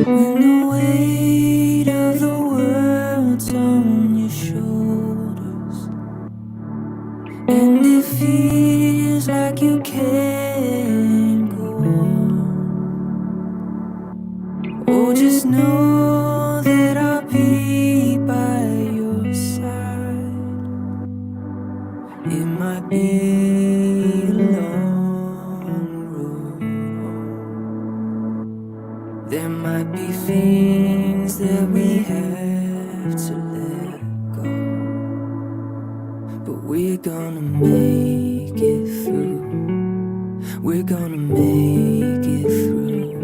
When the weight of the world's on your shoulders, and it feels like you can't go on. Oh, just know that I'll be by your side. It might be a long road home. There might be things that we have to let go, but we're gonna make it through. We're gonna make it through.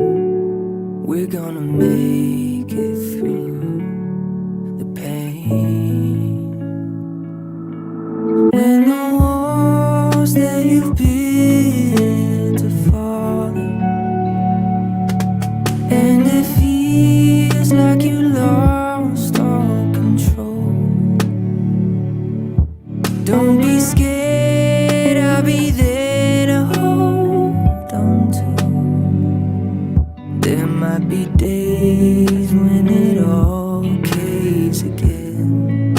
We're gonna make it through the pain. When the walls that you've built are falling, and it feels like you lost all control, don't be scared, I'll be there to hold on to. There might be days when it all caves again.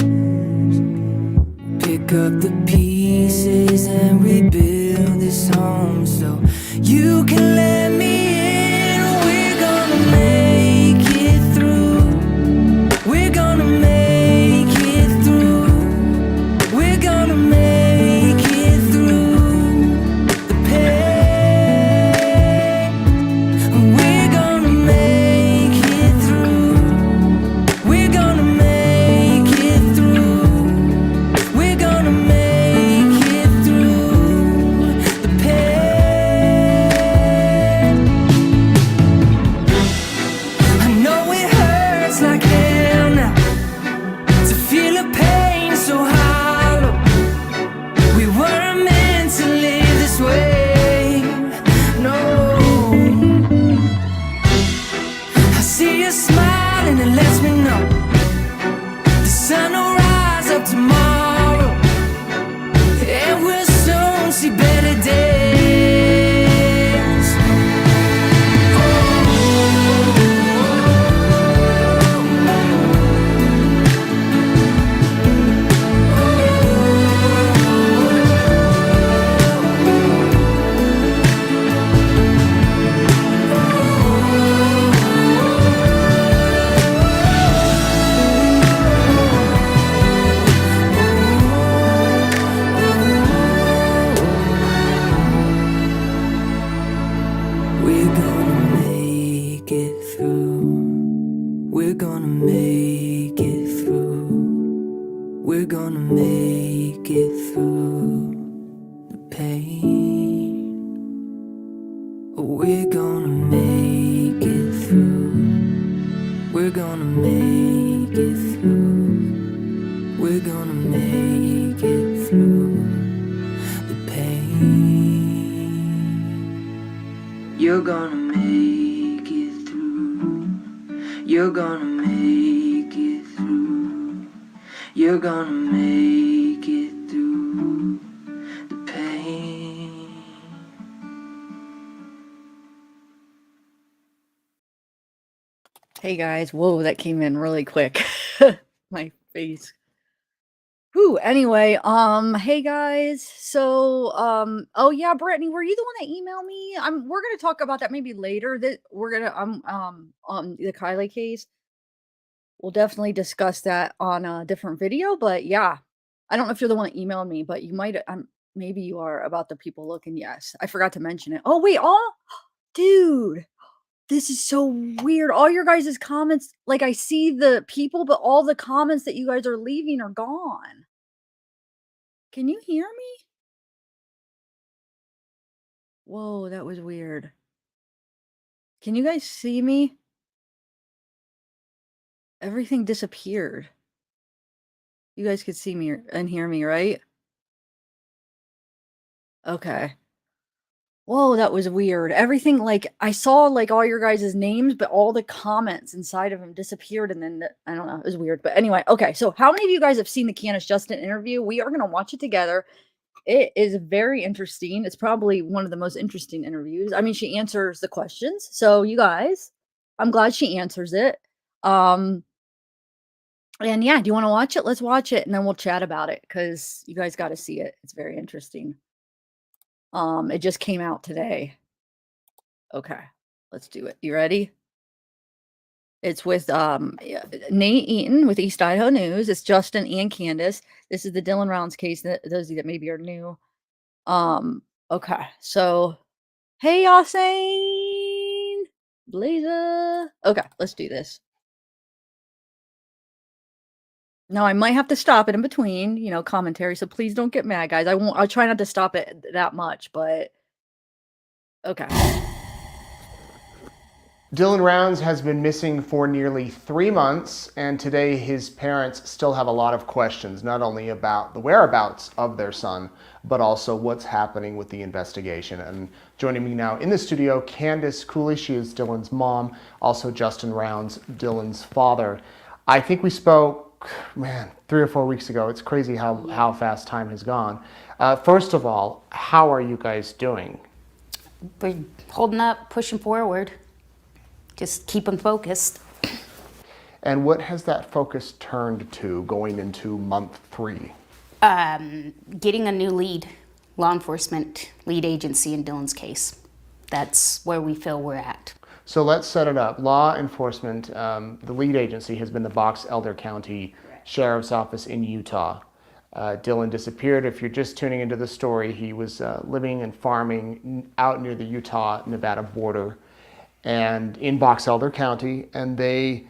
Pick up the pieces and rebuild this home so you can let me in. We're gonna make it through. We're gonna make it through. We're gonna make it through the pain. We're gonna make it through. We're gonna make it through. We're gonna make it through the pain. I know it hurts like hell now to feel a pain so hollow. We weren't meant to live this way, no. I see you smile and it lets me know the sun will rise up tomorrow, and we'll soon see better days. We're gonna make it through. We're gonna make it through. We're gonna make it through the pain. We're gonna make it through. We're gonna make it through. We're gonna make it through the pain. You're gonna make it through. You're gonna make it through. You're gonna make it through the pain. Hey guys, whoa, that came in really quick. My face. Whew, anyway, hey guys. So, oh yeah, Brittany, were you the one that emailed me? We're gonna talk about that maybe later. That we're gonna, on the Kylie case. We'll definitely discuss that on a different video, but yeah, I don't know if you're the one that emailed me, but you might, maybe you are about the people looking. Yes, I forgot to mention it. Oh wait, dude. This is so weird. All your guys' comments, like I see the people, but all the comments that you guys are leaving are gone. Can you hear me? Whoa, that was weird. Can you guys see me? Everything disappeared. You guys could see me and hear me, right? Okay. Whoa, that was weird. Everything, like, I saw, like, all your guys' names, but all the comments inside of them disappeared, and then, I don't know, it was weird. But anyway, okay, so how many of you guys have seen the Candice Justin interview? We are going to watch it together. It is very interesting. It's probably one of the most interesting interviews. I mean, she answers the questions. So, you guys, I'm glad she answers it. And yeah, do you wanna watch it? Let's watch it, and then we'll chat about it because you guys gotta see it. It's very interesting. It just came out today. Okay, let's do it. You ready? It's with, yeah, Nate Eaton with East Idaho News. It's Justin and Candice. This is the Dylan Rounds case, those of you that maybe are new. Okay, so hey, Yassine! Blazer. Okay, let's do this. Now I might have to stop it in between, commentary, so please don't get mad, guys. I'll try not to stop it that much, but okay. Dylan Rounds has been missing for nearly 3 months, and today his parents still have a lot of questions, not only about the whereabouts of their son, but also what's happening with the investigation. And joining me now in the studio, Candice Cooley. She is Dylan's mom, also Justin Rounds, Dylan's father. I think we spoke, 3 or 4 weeks ago. It's crazy how fast time has gone. First of all, how are you guys doing? We're holding up, pushing forward. Just keep them focused. And what has that focus turned to going into month 3? Getting a new lead, law enforcement lead agency in Dylan's case. That's where we feel we're at. So let's set it up. Law enforcement, the lead agency has been the Box Elder County Sheriff's Office in Utah. Dylan disappeared. If you're just tuning into the story, he was living and farming out near the Utah-Nevada border and in Box Elder County, and they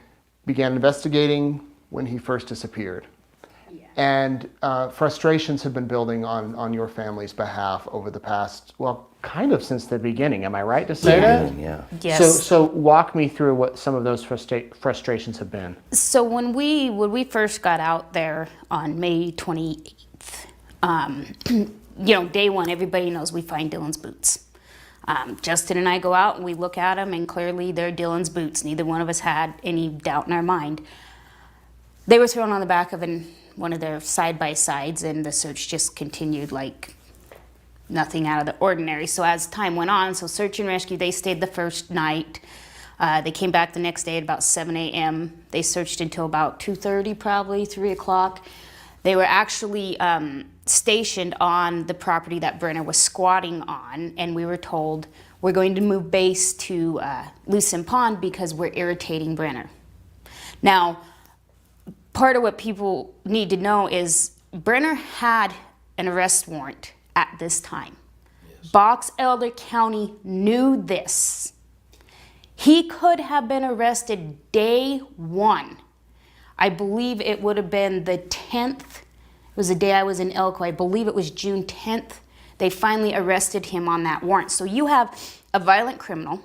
began investigating when he first disappeared. Yeah. And frustrations have been building on your family's behalf over the past, kind of since the beginning. Am I right to say that? Yeah. Yes. So walk me through what some of those frustrations have been. So when we first got out there on May 28th, day one, everybody knows we find Dylan's boots. Justin and I go out and we look at them, and clearly they're Dylan's boots. Neither one of us had any doubt in our mind. They were thrown on the back of one of their side-by-sides, and the search just continued like nothing out of the ordinary. So as time went on, so search and rescue, they stayed the first night. They came back the next day at about 7 a.m. They searched until about 2:30, probably 3 o'clock. They were actually stationed on the property that Brenner was squatting on, and we were told we're going to move base to Lucin Pond because we're irritating Brenner. Now, part of what people need to know is Brenner had an arrest warrant at this time. Yes. Box Elder County knew this. He could have been arrested day one. I believe it would have been the 10th. It was the day I was in Elko. I believe it was June 10th. They finally arrested him on that warrant. So you have a violent criminal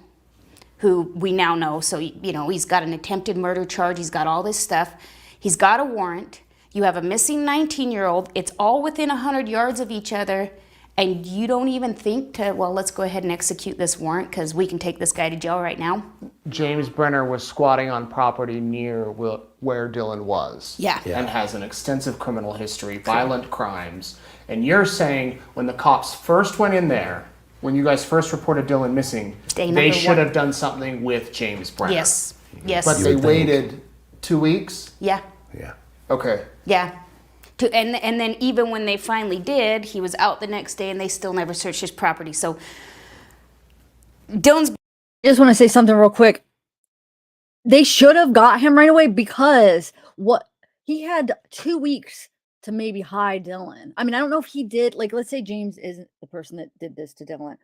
who we now know. So, he's got an attempted murder charge. He's got all this stuff. He's got a warrant. You have a missing 19-year-old. It's all within 100 yards of each other. And you don't even think let's go ahead and execute this warrant because we can take this guy to jail right now. James Brenner was squatting on property near where Dylan was. Yeah. And has an extensive criminal history, violent crimes. And you're saying when the cops first went in there, when you guys first reported Dylan missing, they should have done something with James Brenner. Yes. But they waited 2 weeks? Yeah. Yeah. Okay. Yeah. And then even when they finally did, he was out the next day and they still never searched his property. So Dylan's... I just want to say something real quick. They should have got him right away because he had 2 weeks to maybe hide Dylan. I mean, I don't know if he did, let's say James isn't the person that did this to Dylan.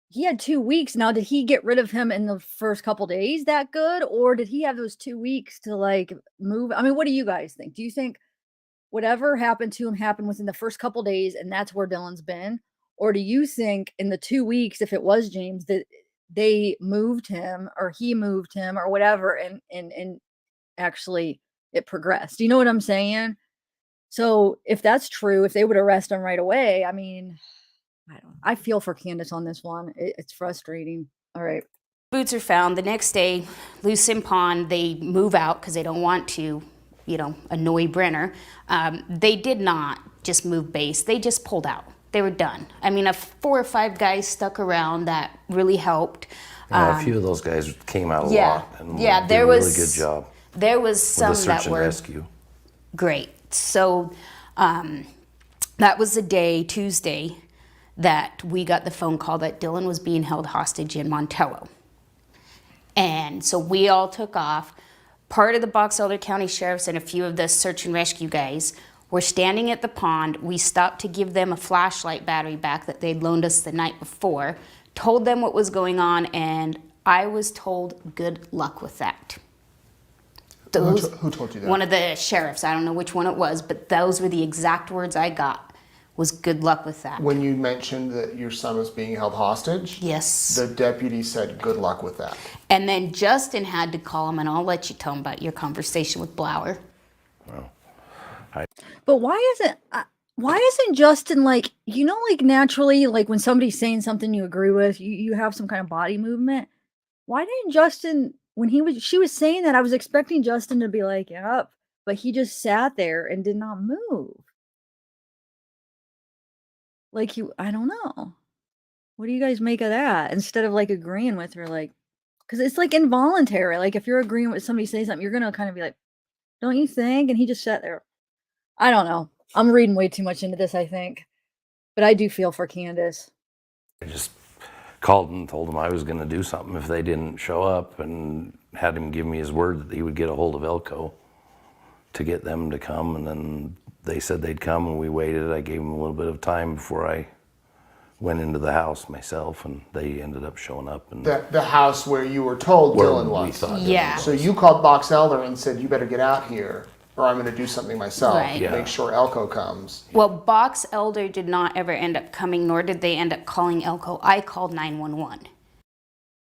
He had 2 weeks. Now, did he get rid of him in the first couple days that good? Or did he have those 2 weeks to move? I mean, what do you guys think? Do you think whatever happened to him happened within the first couple days and that's where Dylan's been? Or do you think in the 2 weeks, if it was James, that they moved him or he moved him or whatever and actually it progressed? Do you know what I'm saying? So if that's true, if they would arrest him right away, I mean, I feel for Candice on this one. It's frustrating. All right. boots are found. The next day, Lucin Pond, they move out because they don't want to annoy Brenner. They did not just move base. They just pulled out. They were done. I mean, 4 or 5 guys stuck around that really helped. Yeah, a few of those guys came out a Yeah, lot and yeah, did there a was really good job There was with some the search that and were rescue. great. So that was the day, Tuesday, that we got the phone call that Dylan was being held hostage in Montello. And so we all took off. Part of the Box Elder County Sheriffs and a few of the search and rescue guys were standing at the pond. We stopped to give them a flashlight battery back that they'd loaned us the night before, told them what was going on, and I was told good luck with that. Who told you that? One of the sheriffs. I don't know which one it was, but those were the exact words I got, was good luck with that. When you mentioned that your son was being held hostage, Yes. the deputy said good luck with that. And then Justin had to call him, and I'll let you tell him about your conversation with Blower. But why isn't Justin like, like naturally, like when somebody's saying something you agree with, you have some kind of body movement? Why didn't Justin, when she was saying that, I was expecting Justin to be like, yep, but he just sat there and did not move. Like I don't know. What do you guys make of that? Instead of like agreeing with her, like, because it's like involuntary. Like if you're agreeing with somebody saying something, you're gonna kind of be like, don't you think? And he just sat there. I don't know. I'm reading way too much into this, I think. But I do feel for Candice. I just called and told him I was going to do something if they didn't show up, and had him give me his word that he would get a hold of Elko to get them to come. And then they said they'd come, and we waited. I gave them a little bit of time before I went into the house myself, and they ended up showing up. And The house where you were told where Dylan we was. thought Dylan Yeah. was. So you called Box Elder and said, you better get out here, or I'm going to do something myself. Right. Yeah. Make sure Elko comes. Well, Box Elder did not ever end up coming, nor did they end up calling Elko. I called 911.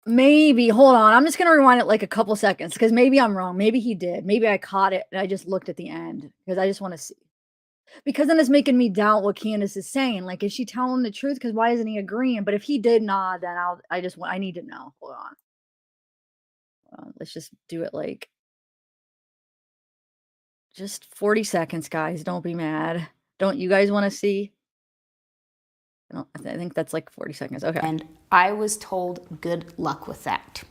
Maybe, hold on. I'm just going to rewind it like a couple seconds because maybe I'm wrong. Maybe he did. Maybe I caught it and I just looked at the end because I just want to see. Because then it's making me doubt what Candice is saying. Like, is she telling the truth? Because why isn't he agreeing? But if he did nod, then I need to know. Hold on. Let's just do it like just 40 seconds, guys. Don't be mad. Don't you guys want to see? I think that's like 40 seconds. Okay. And I was told good luck with that.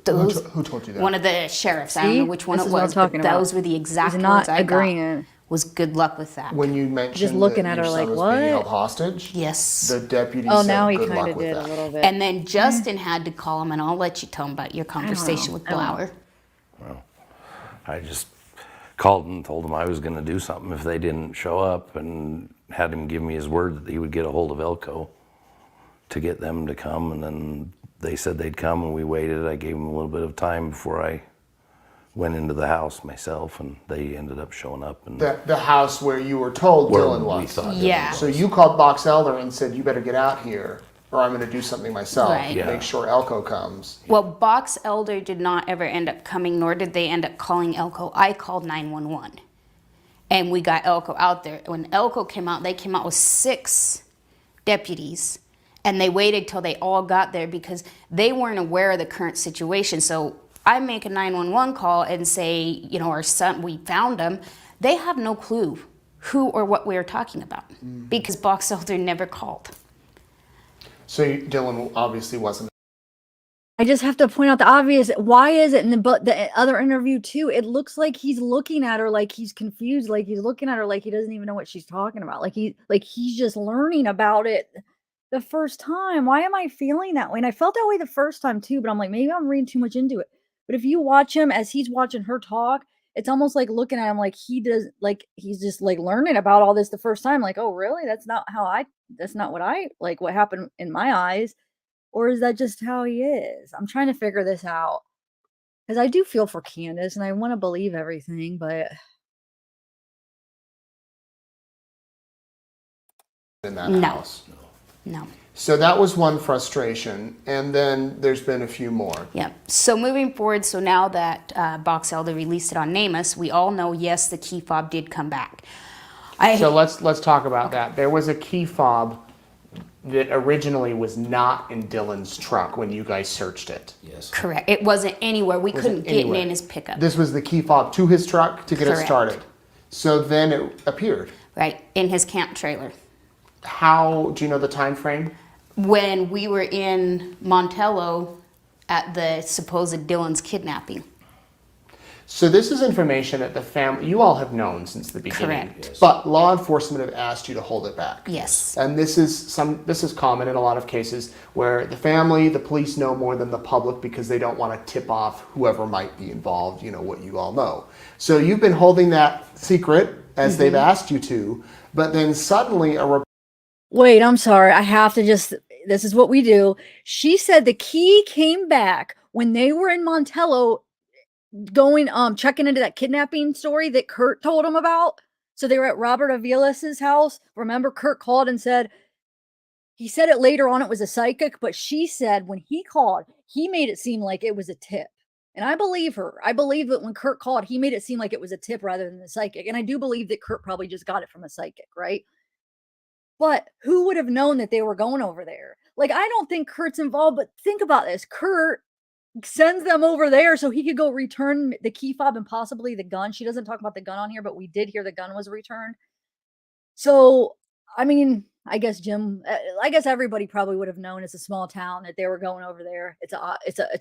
Who told you that? One of the sheriffs. I don't See? know which one This it is what I'm was, but talking about. those were the exact He's words not I agreeing. got. Was good luck with that. When you mentioned Just looking that at your her son like, was what? being held hostage, Yes. the deputy Oh, said now he good kind luck of with did that. a little bit. And then Justin had to call him, and I'll let you tell him about your conversation with I don't know. Blower. Well, I just called and told him I was going to do something if they didn't show up, and had him give me his word that he would get a hold of Elko to get them to come. And then they said they'd come, and we waited. I gave them a little bit of time before I went into the house myself, and they ended up showing up. And The house where you were told where Dylan we was. thought Dylan Yeah. was. So you called Box Elder and said, you better get out here, or I'm going to do something myself. Right. Yeah. Make sure Elko comes. Well, Box Elder did not ever end up coming, nor did they end up calling Elko. I called 911. And we got Elko out there. When Elko came out, they came out with 6 deputies. And they waited till they all got there because they weren't aware of the current situation. So I make a 911 call and say, our son, we found him. They have no clue who or what we were talking about because Box Elder never called. So Dylan obviously wasn't. I just have to point out the obvious. Why is it in the other interview too? It looks like he's looking at her like he's confused, like he's looking at her like he doesn't even know what she's talking about. Like he's just learning about it the first time. Why am I feeling that way? And I felt that way the first time too, but I'm like, maybe I'm reading too much into it. But if you watch him as he's watching her talk, it's almost like looking at him like he's just like learning about all this the first time. Like, oh really? That's not what happened in my eyes. Or is that just how he is? I'm trying to figure this out. Because I do feel for Candice and I want to believe everything, but In that No. house. No. So that was one frustration, and then there's been a few more. Yeah. So moving forward, so now that Box Elder released it on Namus, we all know, yes, the key fob did come back. So let's talk about that. There was a key fob that originally was not in Dylan's truck when you guys searched it. Yes. Correct. It wasn't anywhere. We couldn't get it anywhere. in his pickup. This was the key fob to his truck to get it Correct. started. So then it appeared. Right. In his camp trailer. How do you know the time frame? When we were in Montello at the supposed Dylan's kidnapping. So this is information that the family, you all have known since the beginning. Correct. Yes. But law enforcement have asked you to hold it back. Yes. And this is common in a lot of cases where the family, the police know more than the public because they don't want to tip off whoever might be involved, what you all know. So you've been holding that secret as they've asked you to, but then suddenly Wait, I'm sorry. I have to this is what we do. She said the key came back when they were in Montello going, checking into that kidnapping story that Kurt told them about. So they were at Robert Avilas's house. Remember, Kurt called and said, he said it later on, it was a psychic, but she said when he called, he made it seem like it was a tip. And I believe her. I believe that when Kurt called, he made it seem like it was a tip rather than a psychic. And I do believe that Kurt probably just got it from a psychic, right? But who would have known that they were going over there? Like, I don't think Kurt's involved, but think about this. Kurt sends them over there so he could go return the key fob and possibly the gun. She doesn't talk about the gun on here, but we did hear the gun was returned. So, I mean, I guess everybody probably would have known. It's a small town that they were going over there. It's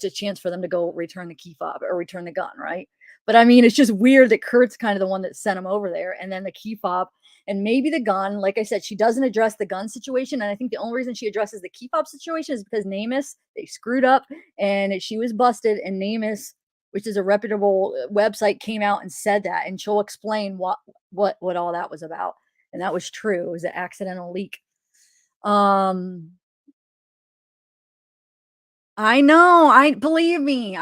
a chance for them to go return the key fob or return the gun, right? But I mean, it's just weird that Kurt's kind of the one that sent him over there, and then the key fob and maybe the gun. Like I said, she doesn't address the gun situation, and I think the only reason she addresses the key fob situation is because NamUs, they screwed up and she was busted, and NamUs, which is a reputable website, came out and said that, and she'll explain what all that was about. And that was true. It was an accidental leak. I know. Believe me.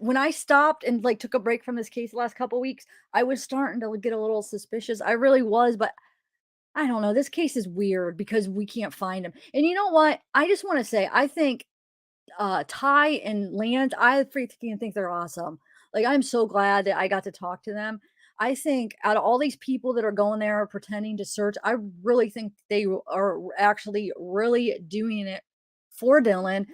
When I stopped and like took a break from this case the last couple weeks, I was starting to get a little suspicious. I really was, but I don't know. This case is weird because we can't find him. And you know what? I just want to say, I think Ty and Lance, I freaking think they're awesome. Like, I'm so glad that I got to talk to them. I think out of all these people that are going there pretending to search, I really think they are actually really doing it for Dylan.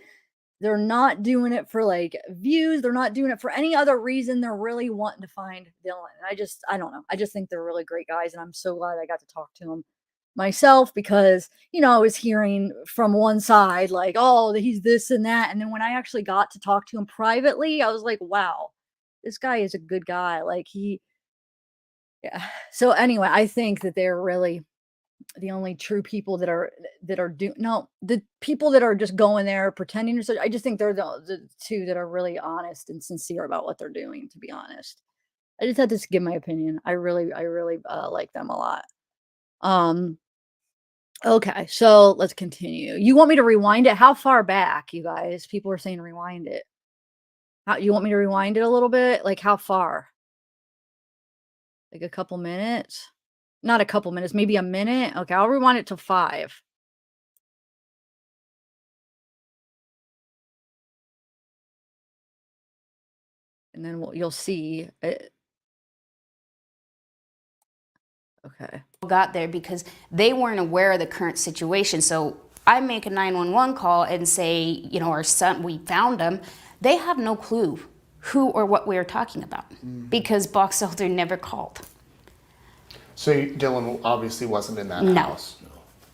They're not doing it for like views. They're not doing it for any other reason. They're really wanting to find Dylan. I don't know. I just think they're really great guys. And I'm so glad I got to talk to them myself because, I was hearing from one side, like, oh, he's this and that. And then when I actually got to talk to him privately, I was like, wow, this guy is a good guy. Like yeah. So anyway, I think that they're really the only true people the people that are just going there pretending to search. I just think they're the two that are really honest and sincere about what they're doing, to be honest. I just had to give my opinion. I really like them a lot. Okay, so let's continue. You want me to rewind it? How far back, you guys? People are saying rewind it. You want me to rewind it a little bit? Like how far? Like a couple minutes? Not a couple minutes, maybe a minute. Okay, I'll rewind it to 5. And then you'll see it. Okay. Got there because they weren't aware of the current situation. So I make a 911 call and say, our son, we found him. They have no clue who or what we were talking about because Box Elder never called. So Dylan obviously wasn't in that house.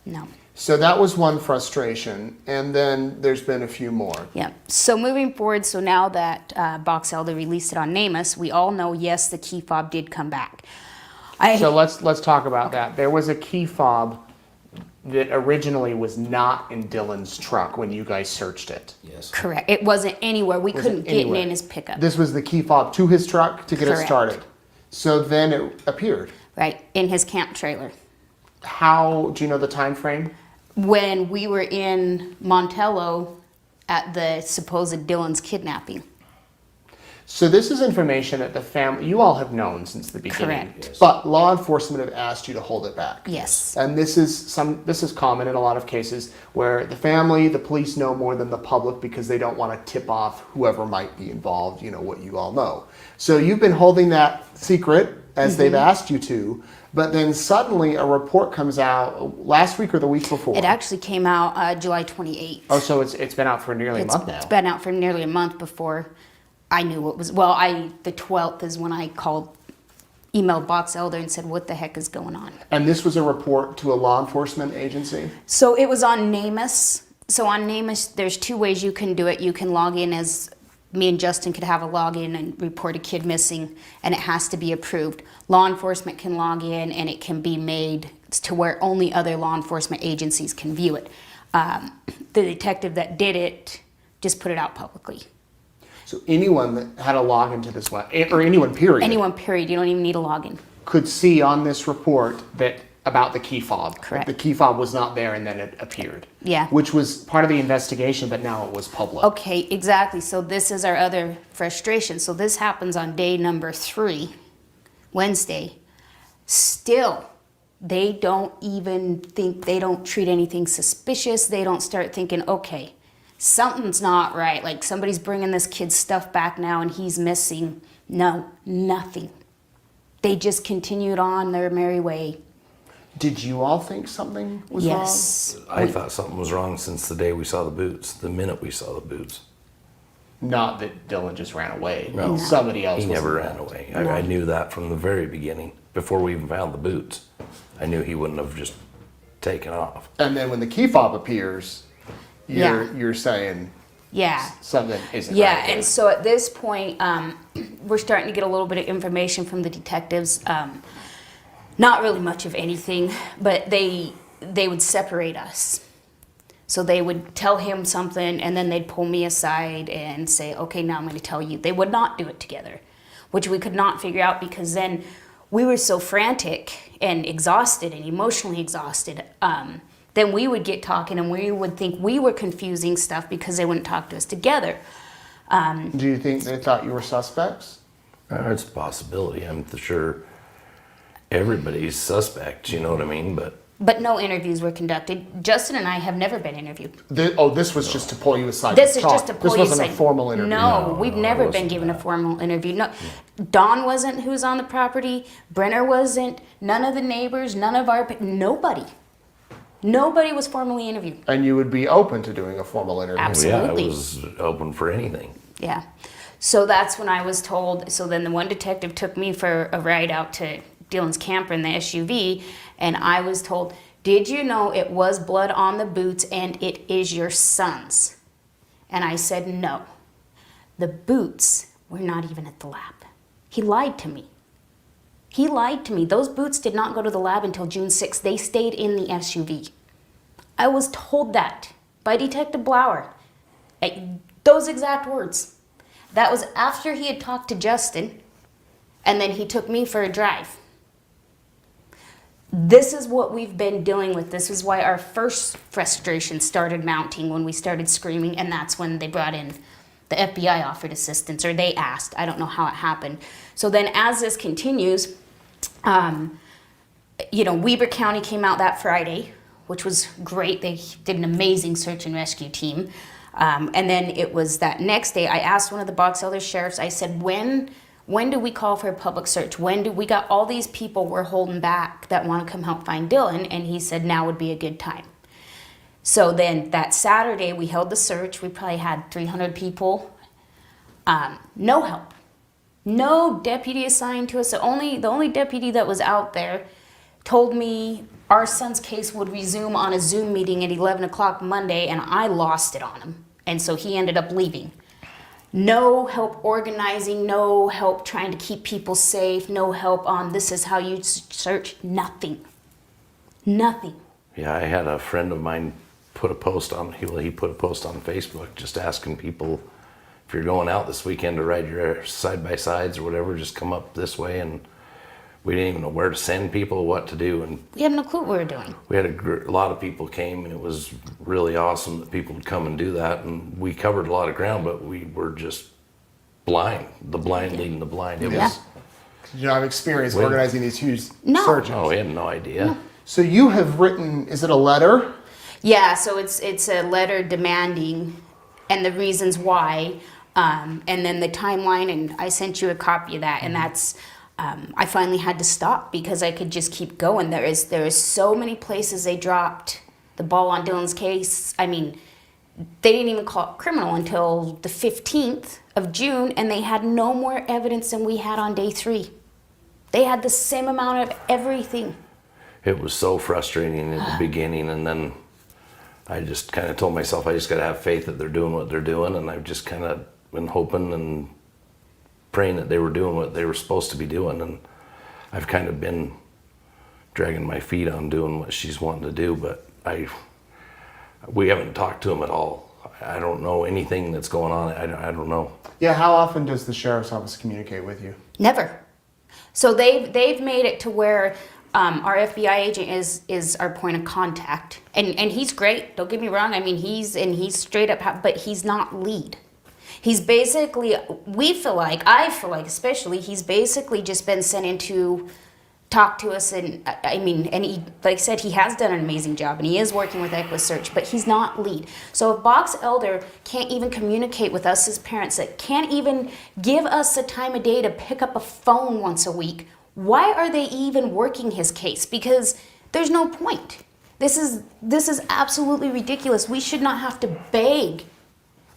No. So that was one frustration, and then there's been a few more. Yeah. So moving forward, so now that Box Elder released it on NamUs, we all know, yes, the key fob did come back. So let's talk about that. There was a key fob that originally was not in Dylan's truck when you guys searched it. Yes. Correct. It wasn't anywhere. We couldn't get it in his pickup. This was the key fob to his truck to get Correct. it started. So then it appeared. Right, in his camp trailer. How do you know the time frame? When we were in Montello at the supposed Dylan's kidnapping. So this is information that the family, you all have known since the beginning. Correct. Yes. But law enforcement have asked you to hold it back. Yes. And this is common in a lot of cases where the family, the police know more than the public because they don't want to tip off whoever might be involved, what you all know. So you've been holding that secret as they've asked you to, but then suddenly a report comes out last week or the week before. It actually came out July 28th. Oh, so it's been out for nearly a month now. It's been out for nearly a month before I knew what was, the 12th is when I called, emailed Box Elder and said, what the heck is going on? And this was a report to a law enforcement agency? So it was on NamUs. So on NamUs, there's two ways you can do it. You can log in as me and Justin could have a login and report a kid missing, and it has to be approved. Law enforcement can log in, and it can be made to where only other law enforcement agencies can view it. The detective that did it just put it out publicly. So anyone that had a login to this web, or anyone period, Anyone, period. You don't even need a login. could see on this report that about the key fob. Correct. The key fob was not there and then it appeared. Yeah. Which was part of the investigation, but now it was public. Okay, exactly. So this is our other frustration. So this happens on day number 3, Wednesday. Still, they don't even think, they don't treat anything suspicious. They don't start thinking, okay, something's not right. Like somebody's bringing this kid's stuff back now and he's missing. No, nothing. They just continued on their merry way. Did you all think something was Yes. I thought something was wrong since the day we saw the boots, the minute we saw the boots. wrong? Not that Dylan just ran away. No. Somebody else He was never involved. ran away. I knew that from the very beginning, before we even found the boots. I knew he wouldn't have just taken off. And then when the key fob appears, Yeah. you're saying Yeah. something isn't Yeah, right. and so at this point, we're starting to get a little bit of information from the detectives. Not really much of anything, but they would separate us. So they would tell him something, and then they'd pull me aside and say, okay, now I'm going to tell you. They would not do it together, which we could not figure out because then we were so frantic and exhausted and emotionally exhausted. Then we would get talking and we would think we were confusing stuff because they wouldn't talk to us together. Do you think they thought you were suspects? It's a possibility. I'm sure everybody's suspect, you know what I mean? But no interviews were conducted. Justin and I have never been interviewed. This was just to pull you aside. This to is talk. just to pull This you wasn't aside. a formal interview. No, we've No, never it been wasn't given a that. formal interview. No, Dawn wasn't who's on the property. Brenner wasn't. None of the neighbors. None of our nobody. Nobody was formally interviewed. And you would be open to doing a formal interview. Absolutely. Yeah, I was open for anything. Yeah. So that's when I was told. So then the one detective took me for a ride out to Dylan's camper in the SUV, and I was told, did you know it was blood on the boots and it is your son's? And I said, no. The boots were not even at the lab. He lied to me. He lied to me. Those boots did not go to the lab until June 6th. They stayed in the SUV. I was told that by Detective Blauer. Those exact words. That was after he had talked to Justin, and then he took me for a drive. This is what we've been dealing with. This is why our first frustration started mounting when we started screaming, and that's when they brought in the FBI offered assistance, or they asked. I don't know how it happened. So then as this continues, Weber County came out that Friday, which was great. They did an amazing search and rescue team. And then it was that next day, I asked one of the Box Elder sheriffs, I said, when do we call for a public search? We got all these people we're holding back that want to come help find Dylan? And he said, now would be a good time. So then that Saturday, we held the search. We probably had 300 people. No help. No deputy assigned to us. The only deputy that was out there told me our son's case would resume on a Zoom meeting at 11 o'clock Monday, and I lost it on him. And so he ended up leaving. No help organizing, no help trying to keep people safe, no help on this is how you search, nothing. Nothing. Yeah, I had a friend of mine put a post on, he put a post on Facebook just asking people, if you're going out this weekend to ride your side-by-sides or whatever, just come up this way. And we didn't even know where to send people, what to do. And We had no clue what we were doing. we had a lot of people came, and it was really awesome that people would come and do that. And we covered a lot of ground, but we were just blind, the blind leading the blind. It Yeah. was, You don't have experience Wait. organizing these huge No. searches. oh, we had no idea. So you have written, is it a letter? Yeah, so it's a letter demanding and the reasons why, and then the timeline, and I sent you a copy of that, and that's, I finally had to stop because I could just keep going. There is so many places they dropped the ball on Dylan's case. I mean, they didn't even call it criminal until the 15th of June, and they had no more evidence than we had on day 3. They had the same amount of everything. It was so frustrating at the beginning, and then I just kind of told myself I just got to have faith that they're doing what they're doing, and I've just kind of been hoping and praying that they were doing what they were supposed to be doing, and I've kind of been dragging my feet on doing what she's wanting to do, but we haven't talked to them at all. I don't know anything that's going on. I don't know. Yeah, how often does the sheriff's office communicate with you? Never. So they've made it to where our FBI agent is our point of contact, and he's great. Don't get me wrong. I mean, he's straight up, but he's not lead. He's basically, I feel like especially, he's basically just been sent in to talk to us, and I mean, and he, like I said, he has done an amazing job, and he is working with EquiSearch, but he's not lead. So if Box Elder can't even communicate with us as parents, that can't even give us a time of day to pick up a phone once a week, why are they even working his case? Because there's no point. This is absolutely ridiculous. We should not have to beg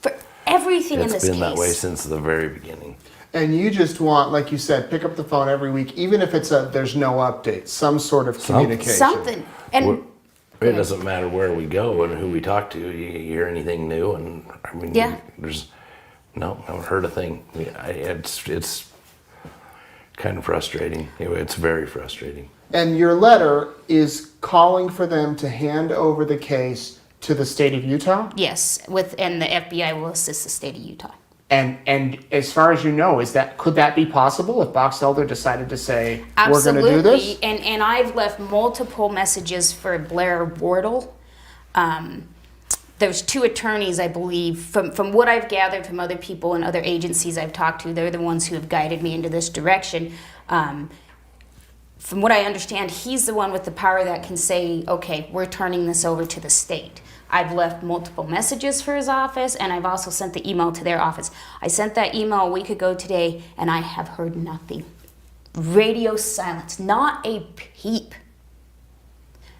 for everything in this case. It's been that way since the very beginning. And you just want, like you said, pick up the phone every week, even if there's no update, some sort of communication. Something. And it doesn't matter where we go and who we talk to. You hear anything new, and I mean, Yeah. I haven't heard a thing. It's kind of frustrating. It's very frustrating. And your letter is calling for them to hand over the case to the state of Utah? yes, and the FBI will assist the state of Utah. And as far as you know, could that be possible if Box Elder decided to say, Absolutely. we're going to do this? And I've left multiple messages for Blair Wardle. There's 2 attorneys, I believe, from what I've gathered from other people and other agencies I've talked to. They're the ones who have guided me into this direction. From what I understand, he's the one with the power that can say, okay, we're turning this over to the state. I've left multiple messages for his office, and I've also sent the email to their office. I sent that email a week ago today, and I have heard nothing. Radio silence, not a peep.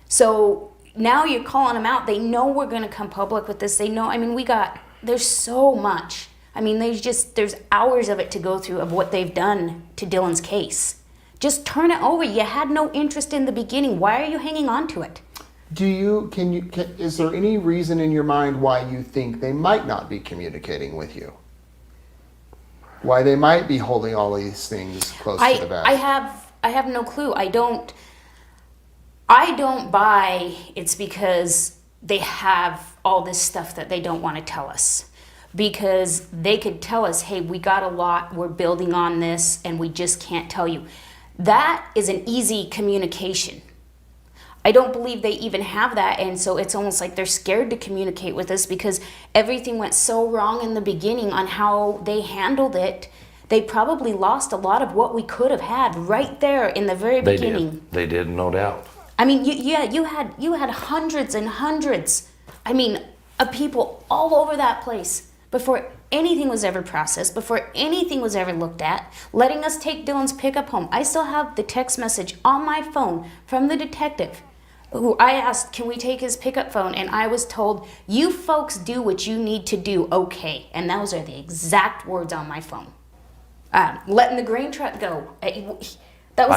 So now you're calling them out. They know we're going to come public with this. They know, I mean, there's so much. I mean, there's hours of it to go through of what they've done to Dylan's case. Just turn it over. You had no interest in the beginning. Why are you hanging on to it? Is there any reason in your mind why you think they might not be communicating with you? Why they might be holding all these things close to the vest? I have no clue. I don't buy it's because they have all this stuff that they don't want to tell us. Because they could tell us, hey, we got a lot, we're building on this, and we just can't tell you. That is an easy communication. I don't believe they even have that, and so it's almost like they're scared to communicate with us because everything went so wrong in the beginning on how they handled it. They probably lost a lot of what we could have had right there in the very beginning. They did, no doubt. I mean, you had hundreds and hundreds, of people all over that place before anything was ever processed, before anything was ever looked at, letting us take Dylan's pickup home. I still have the text message on my phone from the detective who I asked, can we take his pickup phone? And I was told, you folks do what you need to do, okay. And those are the exact words on my phone. Letting the grain truck go. I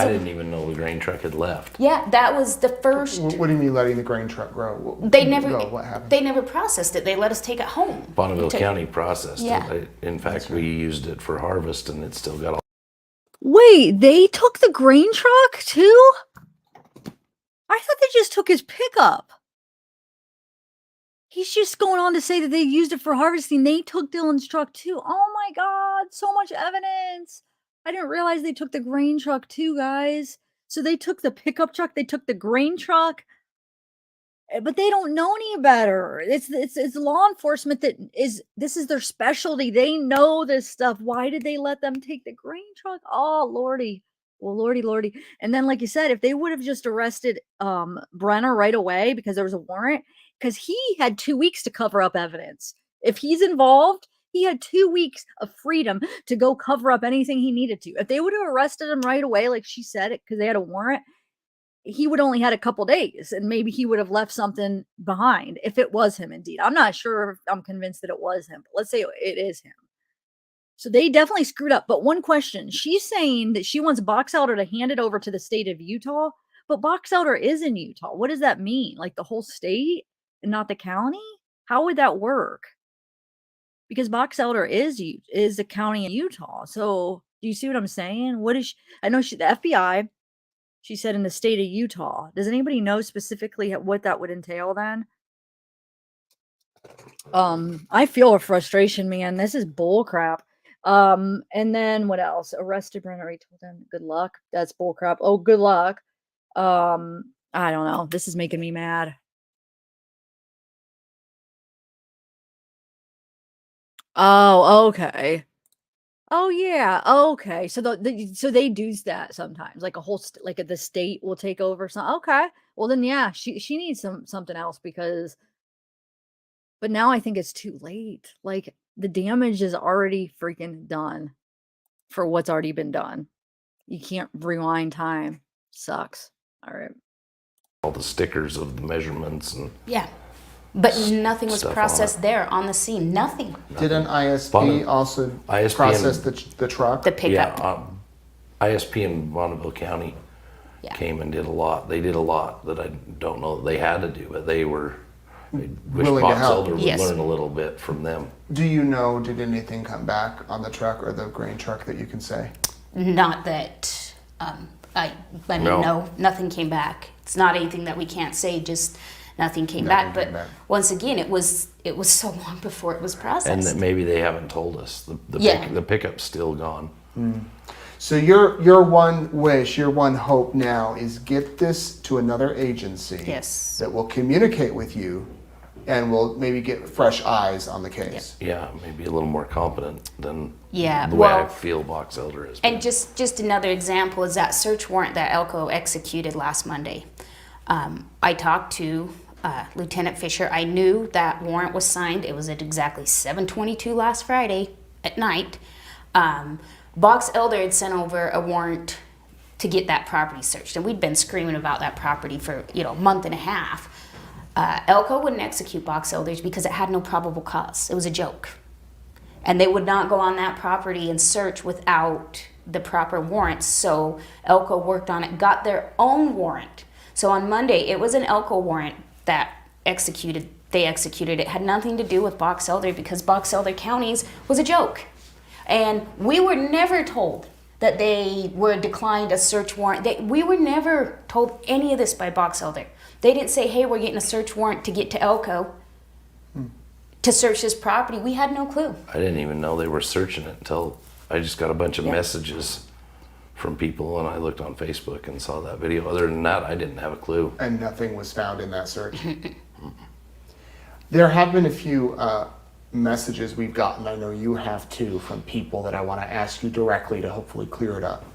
didn't even know the grain truck had left. Yeah, that was the first. What do you mean letting the grain truck grow? What happened? They never processed it. They let us take it home. Bonneville County processed Yeah. it. In fact, we used it for harvest, and it still got all. Wait, they took the grain truck too? I thought they just took his pickup. He's just going on to say that they used it for harvesting. They took Dylan's truck too. Oh my God, so much evidence. I didn't realize they took the grain truck too, guys. So they took the pickup truck, they took the grain truck, but they don't know any better. It's law enforcement this is their specialty. They know this stuff. Why did they let them take the grain truck? Oh, Lordy. Well, Lordy. And then, like you said, if they would have just arrested Brenner right away because there was a warrant, because he had 2 weeks to cover up evidence. If he's involved, he had 2 weeks of freedom to go cover up anything he needed to. If they would have arrested him right away, like she said, because they had a warrant, he would only had a couple days, and maybe he would have left something behind if it was him indeed. I'm not sure if I'm convinced that it was him, but let's say it is him. So they definitely screwed up. But one question, she's saying that she wants Box Elder to hand it over to the state of Utah, but Box Elder is in Utah. What does that mean? Like the whole state and not the county? How would that work? Because Box Elder is a county in Utah. So do you see what I'm saying? What is I know the FBI, she said in the state of Utah. Does anybody know specifically what that would entail then? I feel a frustration, man. This is bull crap. And then what else? Arrested Brent already told him good luck. That's bull crap. Oh, good luck. I don't know. This is making me mad. Oh, okay. Oh yeah. Okay. So so they do that sometimes. Like a whole like the state will take over some. Okay. Well then yeah, she needs something else because but now I think it's too late. Like the damage is already freaking done for what's already been done. You can't rewind time. Sucks. All right. All the stickers of the measurements and Yeah. But nothing was stuff on processed it. there on the scene. Nothing. Did an ISP Bonneville- also ISP process the truck? The pickup. yeah, ISP in Bonneville County Yeah. came and did a lot. They did a lot that I don't know that they had to do, but they were. I wish Willing to Box help. Elder would Yes. learn a little bit from them. Do you know, did anything come back on the truck or the grain truck that you can say? Not that, I mean, No. no, nothing came back. It's not anything that we can't say, just nothing came back. But came back. once again, it was so long before it was processed. And that maybe they haven't told us. Yeah. The pickup's still gone. So your one wish, your one hope now is get this to another agency Yes. that will communicate with you and will maybe get fresh eyes on the case. Yeah, maybe a little more competent than Yeah, the way I well- feel Box Elder is. And just another example is that search warrant that Elko executed last Monday. I talked to Lieutenant Fisher. I knew that warrant was signed. It was at exactly 7:22 last Friday at night. Box Elder had sent over a warrant to get that property searched, and we'd been screaming about that property for a month and a half. Elko wouldn't execute Box Elders because it had no probable cause. It was a joke. And they would not go on that property and search without the proper warrants. So Elko worked on it, got their own warrant. So on Monday, it was an Elko warrant that they executed. It had nothing to do with Box Elder because Box Elder counties was a joke. And we were never told that they were declined a search warrant. We were never told any of this by Box Elder. They didn't say, hey, we're getting a search warrant to get to Elko to search this property. We had no clue. I didn't even know they were searching it until I just got a bunch of messages from people and I looked on Facebook and saw that video. Other than that, I didn't have a clue. And nothing was found in that search. There have been a few messages we've gotten, I know you have too, from people that I want to ask you directly to hopefully clear it up.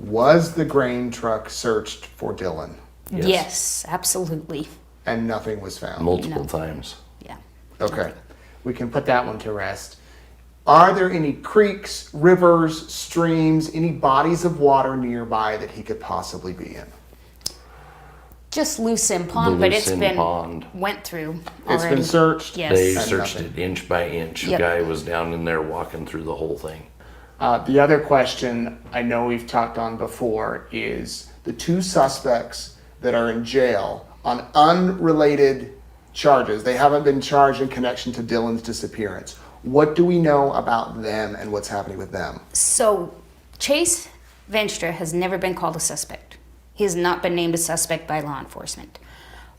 Was the grain truck searched for Dylan? Yes, absolutely. And nothing was found? Multiple times. Yeah. Okay, we can put that one to rest. Are there any creeks, rivers, streams, any bodies of water nearby that he could possibly be in? Just Lucin Pond, but it's Lucin been Pond. went through It's already. been searched? Yes. They And searched nothing. it inch by inch. Yep. The guy was down in there walking through the whole thing. The other question I know we've talked on before is the two suspects that are in jail on unrelated charges. They haven't been charged in connection to Dylan's disappearance. What do we know about them and what's happening with them? So Chase Venstra has never been called a suspect. He has not been named a suspect by law enforcement.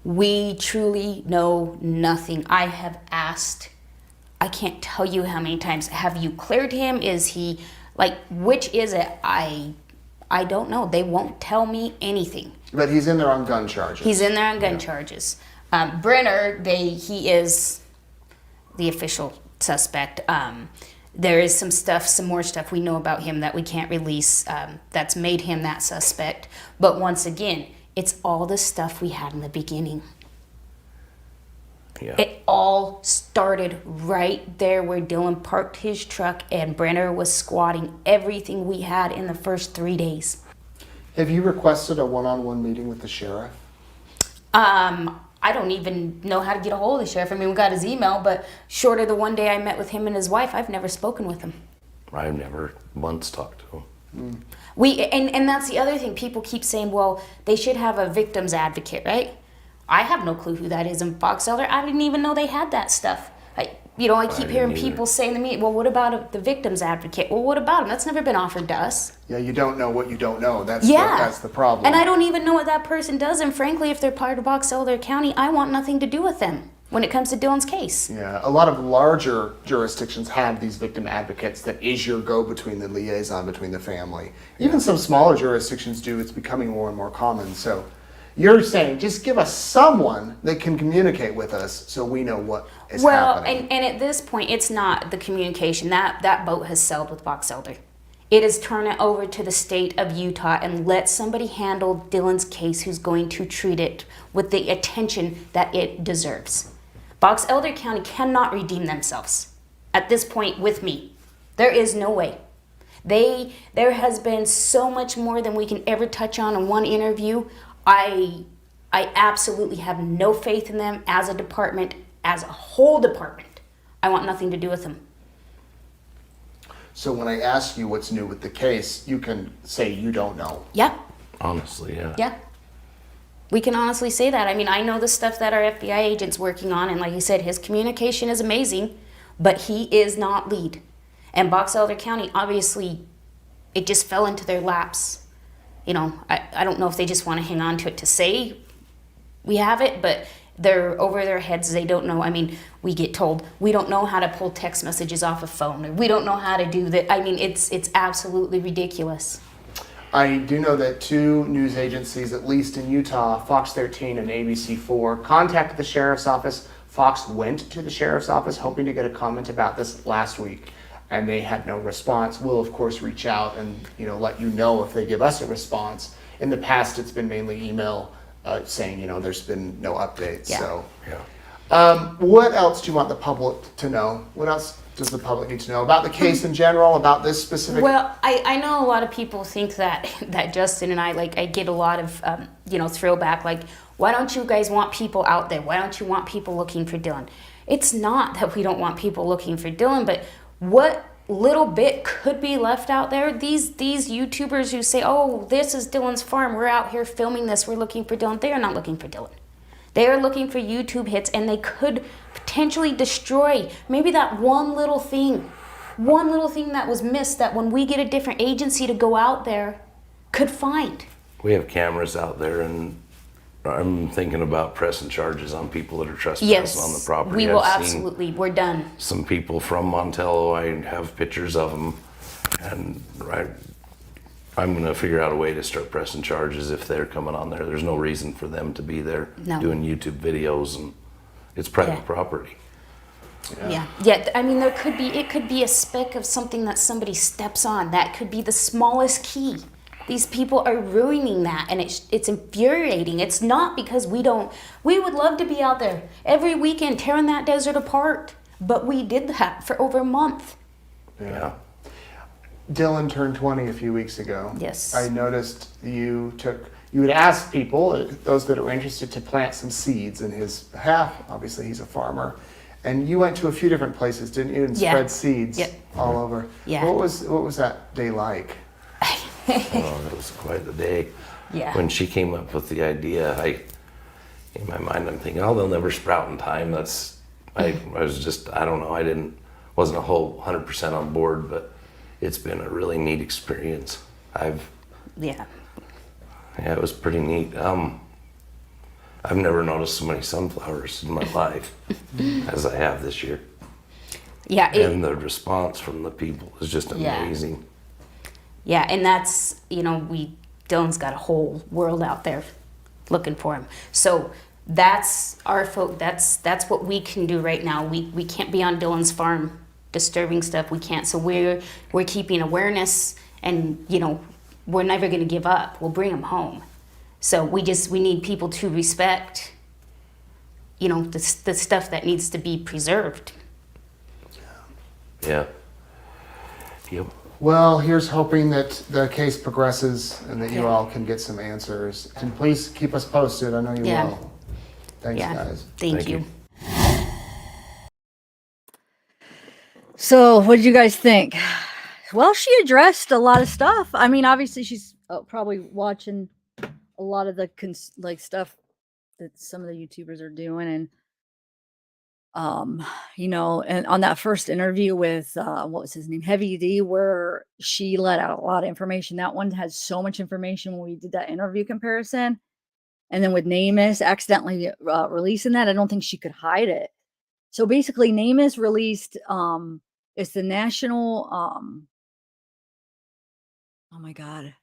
We truly know nothing. I have asked, I can't tell you how many times, have you cleared him? Is he, which is it? I don't know. They won't tell me anything. But he's in there on gun charges. He's in there on gun charges. Brenner, he is the official suspect. There is some more stuff we know about him that we can't release that's made him that suspect. But once again, it's all the stuff we had in the beginning. Yeah. It all started right there where Dylan parked his truck and Brenner was squatting everything we had in the first 3 days. Have you requested a one-on-one meeting with the sheriff? I don't even know how to get a hold of the sheriff. I mean, we got his email, but short of the one day I met with him and his wife, I've never spoken with him. I've never once talked to him. And that's the other thing. People keep saying, well, they should have a victim's advocate, right? I have no clue who that is in Box Elder. I didn't even know they had that stuff. I keep hearing people saying to me, well, what about the victim's advocate? Well, what about him? That's never been offered to us. Yeah, you don't know what you don't know. That's the problem. And I don't even know what that person does. And frankly, if they're part of Box Elder County, I want nothing to do with them when it comes to Dylan's case. Yeah, a lot of larger jurisdictions have these victim advocates that is your go-between, the liaison between the family. Even some smaller jurisdictions do. It's becoming more and more common. So you're saying just give us someone that can communicate with us so we know what is happening. And at this point, it's not the communication. That boat has sailed with Box Elder. It is turn it over to the state of Utah and let somebody handle Dylan's case who's going to treat it with the attention that it deserves. Box Elder County cannot redeem themselves at this point with me. There is no way. There has been so much more than we can ever touch on in one interview. I absolutely have no faith in them as a department, as a whole department. I want nothing to do with them. So when I ask you what's new with the case, you can say you don't know. Yeah. Honestly, yeah. Yeah. We can honestly say that. I mean, I know the stuff that our FBI agent's working on, and like you said, his communication is amazing, but he is not lead. And Box Elder County, obviously, it just fell into their laps. I don't know if they just want to hang on to it to say we have it, but they're over their heads. They don't know. I mean, we get told we don't know how to pull text messages off a phone, or we don't know how to do that. I mean, it's absolutely ridiculous. I do know that 2 news agencies, at least in Utah, Fox 13 and ABC4, contacted the sheriff's office. Fox went to the sheriff's office hoping to get a comment about this last week, and they had no response. We'll, of course, reach out and let you know if they give us a response. In the past, it's been mainly email saying, there's been no updates. Yeah. So, Yeah. what else do you want the public to know? What else does the public need to know about the case in general, about this specific? Well, I know a lot of people think that Justin and I get a lot of throwback, like, why don't you guys want people out there? Why don't you want people looking for Dylan? It's not that we don't want people looking for Dylan, but what little bit could be left out there, these YouTubers who say, oh, this is Dylan's farm, we're out here filming this, we're looking for Dylan, they are not looking for Dylan. They are looking for YouTube hits, and they could potentially destroy maybe that one little thing that was missed, that when we get a different agency to go out there, could find. We have cameras out there, and I'm thinking about pressing charges on people that are trespassing Yes, on the property. we will I've seen absolutely. We're done. some people from Montello, I have pictures of them, and I'm going to figure out a way to start pressing charges if they're coming on there. There's no reason for them to be there doing YouTube videos, and it's private property. Yeah. I mean, it could be a speck of something that somebody steps on. That could be the smallest key. These people are ruining that, and it's infuriating. It's not because we would love to be out there every weekend tearing that desert apart, but we did that for over a month. Yeah. Dylan turned 20 a few weeks ago. Yes. I noticed you had asked people, those that were interested, to plant some seeds in his behalf. Obviously, he's a farmer. And you went to a few different places, didn't you? And spread seeds all over. Yeah. What was that day like? Oh, that was quite the day. Yeah. When she came up with the idea, in my mind, I'm thinking, oh, they'll never sprout in time. I was just, I don't know. Wasn't a whole 100% on board, but it's been a really neat experience. Yeah, it was pretty neat. I've never noticed so many sunflowers in my life as I have this year. Yeah. And the response from the people is just amazing. Yeah, and that's, Dylan's got a whole world out there looking for him. So that's our that's what we can do right now. We can't be on Dylan's farm disturbing stuff. We can't. So we're keeping awareness, and we're never going to give up. We'll bring him home. So we need people to respect the stuff that needs to be preserved. Yeah. Yep. Well, here's hoping that the case progresses and that you all can get some answers. And please keep us posted. I know you will. Thanks, guys. Thank you. So, what did you guys think? Well, she addressed a lot of stuff. I mean, obviously, she's probably watching a lot of the like stuff that some of the YouTubers are doing, and and on that first interview with what was his name, Heavy D, where she let out a lot of information. That one had so much information when we did that interview comparison, and then with Namus accidentally releasing that, I don't think she could hide it. So basically, Namus released it's the national oh my god,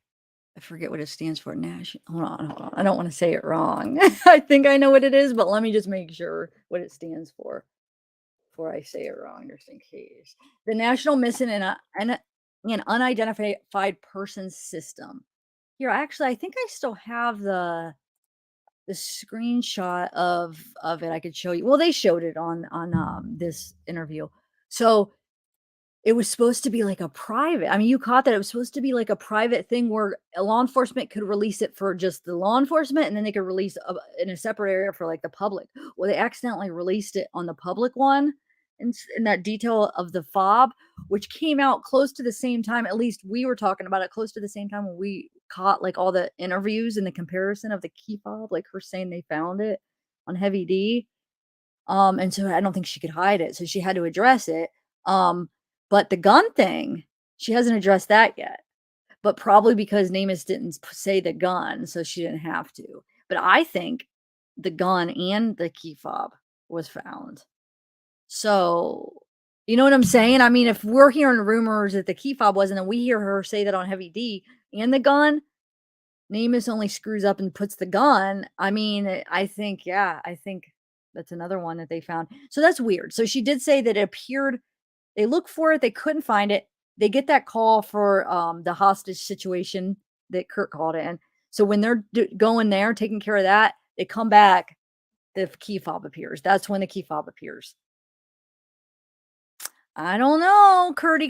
I forget what it stands for. National. Hold on. I don't want to say it wrong. I think I know what it is, but let me just make sure what it stands for before I say it wrong, just in case. The National Missing and Unidentified Persons System. Here, actually, I think I still have the screenshot of it. I could show you. Well, they showed it on this interview. So it was supposed to be like a private. I mean, you caught that it was supposed to be like a private thing where a law enforcement could release it for just the law enforcement, and then they could release in a separate area for like the public. Well, they accidentally released it on the public one in that detail of the fob, which came out close to the same time. At least we were talking about it close to the same time when we caught like all the interviews and the comparison of the key fob, like her saying they found it on Heavy D. And so I don't think she could hide it. So she had to address it. But the gun thing, she hasn't addressed that yet. But probably because Namus didn't say the gun, so she didn't have to. But I think the gun and the key fob was found. So, you know what I'm saying? I mean, if we're hearing rumors that the key fob wasn't, and we hear her say that on Heavy D and the gun, Namus only screws up and puts the gun. I mean, I think that's another one that they found. So that's weird. So she did say that it appeared, they looked for it, they couldn't find it. They get that call for the hostage situation that Kurt called in. So when they're going there, taking care of that, they come back, the key fob appears. That's when the key fob appears. I don't know, Kurt.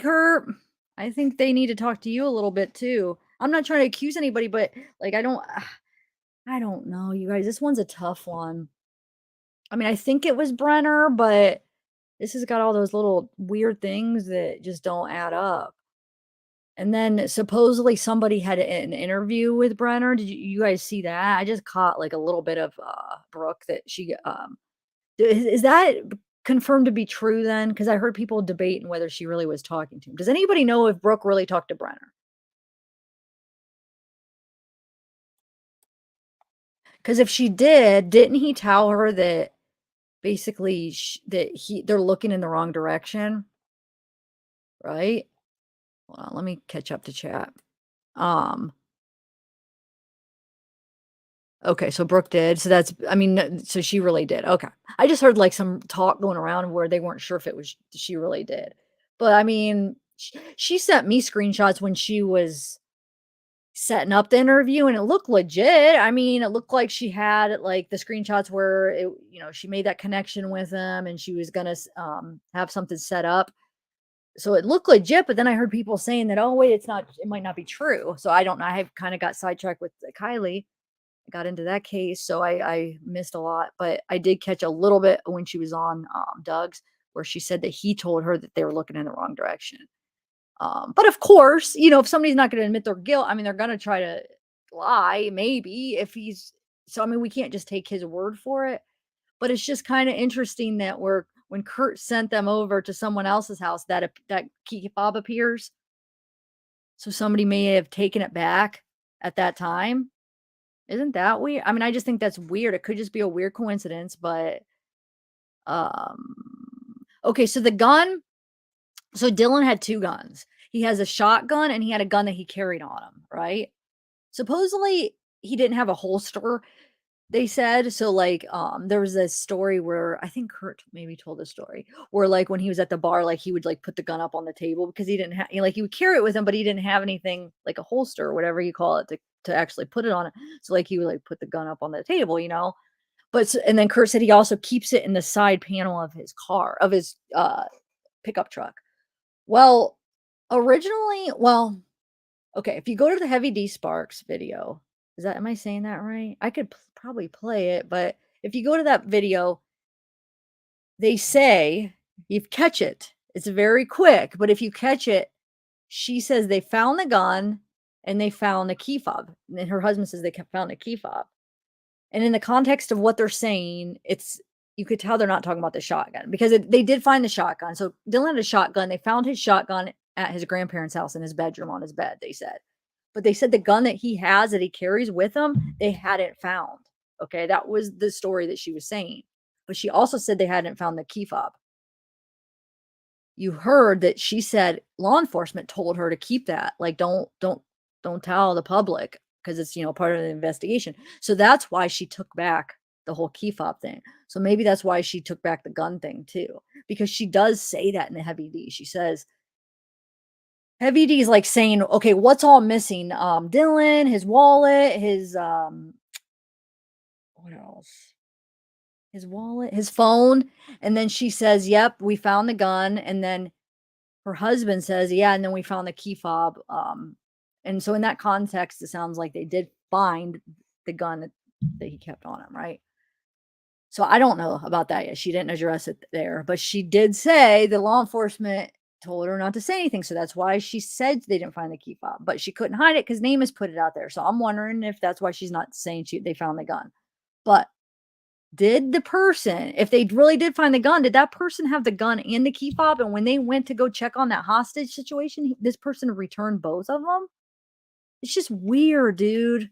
I think they need to talk to you a little bit too. I'm not trying to accuse anybody, but like I don't know, you guys. This one's a tough one. I mean, I think it was Brenner, but this has got all those little weird things that just don't add up. And then supposedly somebody had an interview with Brenner. Did you guys see that? I just caught like a little bit of Brooke that she is that confirmed to be true then? Because I heard people debating whether she really was talking to him. Does anybody know if Brooke really talked to Brenner? Because if she did, didn't he tell her that basically they're looking in the wrong direction? Right? Hold on, let me catch up to chat. Okay, so Brooke did. So that's, I mean, so she really did. Okay. I just heard like some talk going around where they weren't sure if it was she really did. But I mean, she sent me screenshots when she was setting up the interview and it looked legit. I mean, it looked like she had like the screenshots where it, she made that connection with him and she was going to have something set up. So it looked legit, but then I heard people saying that, oh wait, it might not be true. So I don't know. I have kind of got sidetracked with Kylie. I got into that case, so I missed a lot, but I did catch a little bit when she was on Doug's, where she said that he told her that they were looking in the wrong direction. But of course, if somebody's not going to admit their guilt, I mean, they're going to try to lie, maybe so, I mean, we can't just take his word for it, but it's just kind of interesting that when Kurt sent them over to someone else's house, that Key Fob appears. So somebody may have taken it back at that time. Isn't that weird? I mean, I just think that's weird. It could just be a weird coincidence, but okay, so the gun, so Dylan had two guns. He has a shotgun and he had a gun that he carried on him, right? Supposedly he didn't have a holster, they said. So like there was this story where I think Kurt maybe told the story where like when he was at the bar, like he would like put the gun up on the table because he didn't have, like he would carry it with him, but he didn't have anything like a holster or whatever you call it to actually put it on it. So like he would like put the gun up on the table, but and then Kurt said he also keeps it in the side panel of his car, of his pickup truck. Well, originally, okay, if you go to the Heavy D Sparks video, am I saying that right? I could probably play it, but if you go to that video, they say you catch it. It's very quick, but if you catch it, she says they found the gun and they found the key fob. And her husband says they found the key fob. And in the context of what they're saying, you could tell they're not talking about the shotgun because they did find the shotgun. So Dylan had a shotgun. They found his shotgun at his grandparents' house in his bedroom on his bed, they said. But they said the gun that he has that he carries with him, they hadn't found. Okay, that was the story that she was saying. But she also said they hadn't found the key fob. You heard that she said law enforcement told her to keep that. Like, don't tell the public because it's, part of the investigation. So that's why she took back the whole key fob thing. So maybe that's why she took back the gun thing too, because she does say that in the Heavy D. She says, Heavy D is like saying, okay, what's all missing? Dylan, his wallet, his, what else? His wallet, his phone. And then she says, yep, we found the gun. And then her husband says, yeah, and then we found the key fob. And so in that context, it sounds like they did find the gun that he kept on him, right? So I don't know about that yet. She didn't address it there, but she did say the law enforcement told her not to say anything. So that's why she said they didn't find the key fob, but she couldn't hide it because Nama's put it out there. So I'm wondering if that's why she's not saying they found the gun. But did the person, if they really did find the gun, did that person have the gun and the key fob? And when they went to go check on that hostage situation, this person returned both of them? It's just weird, dude.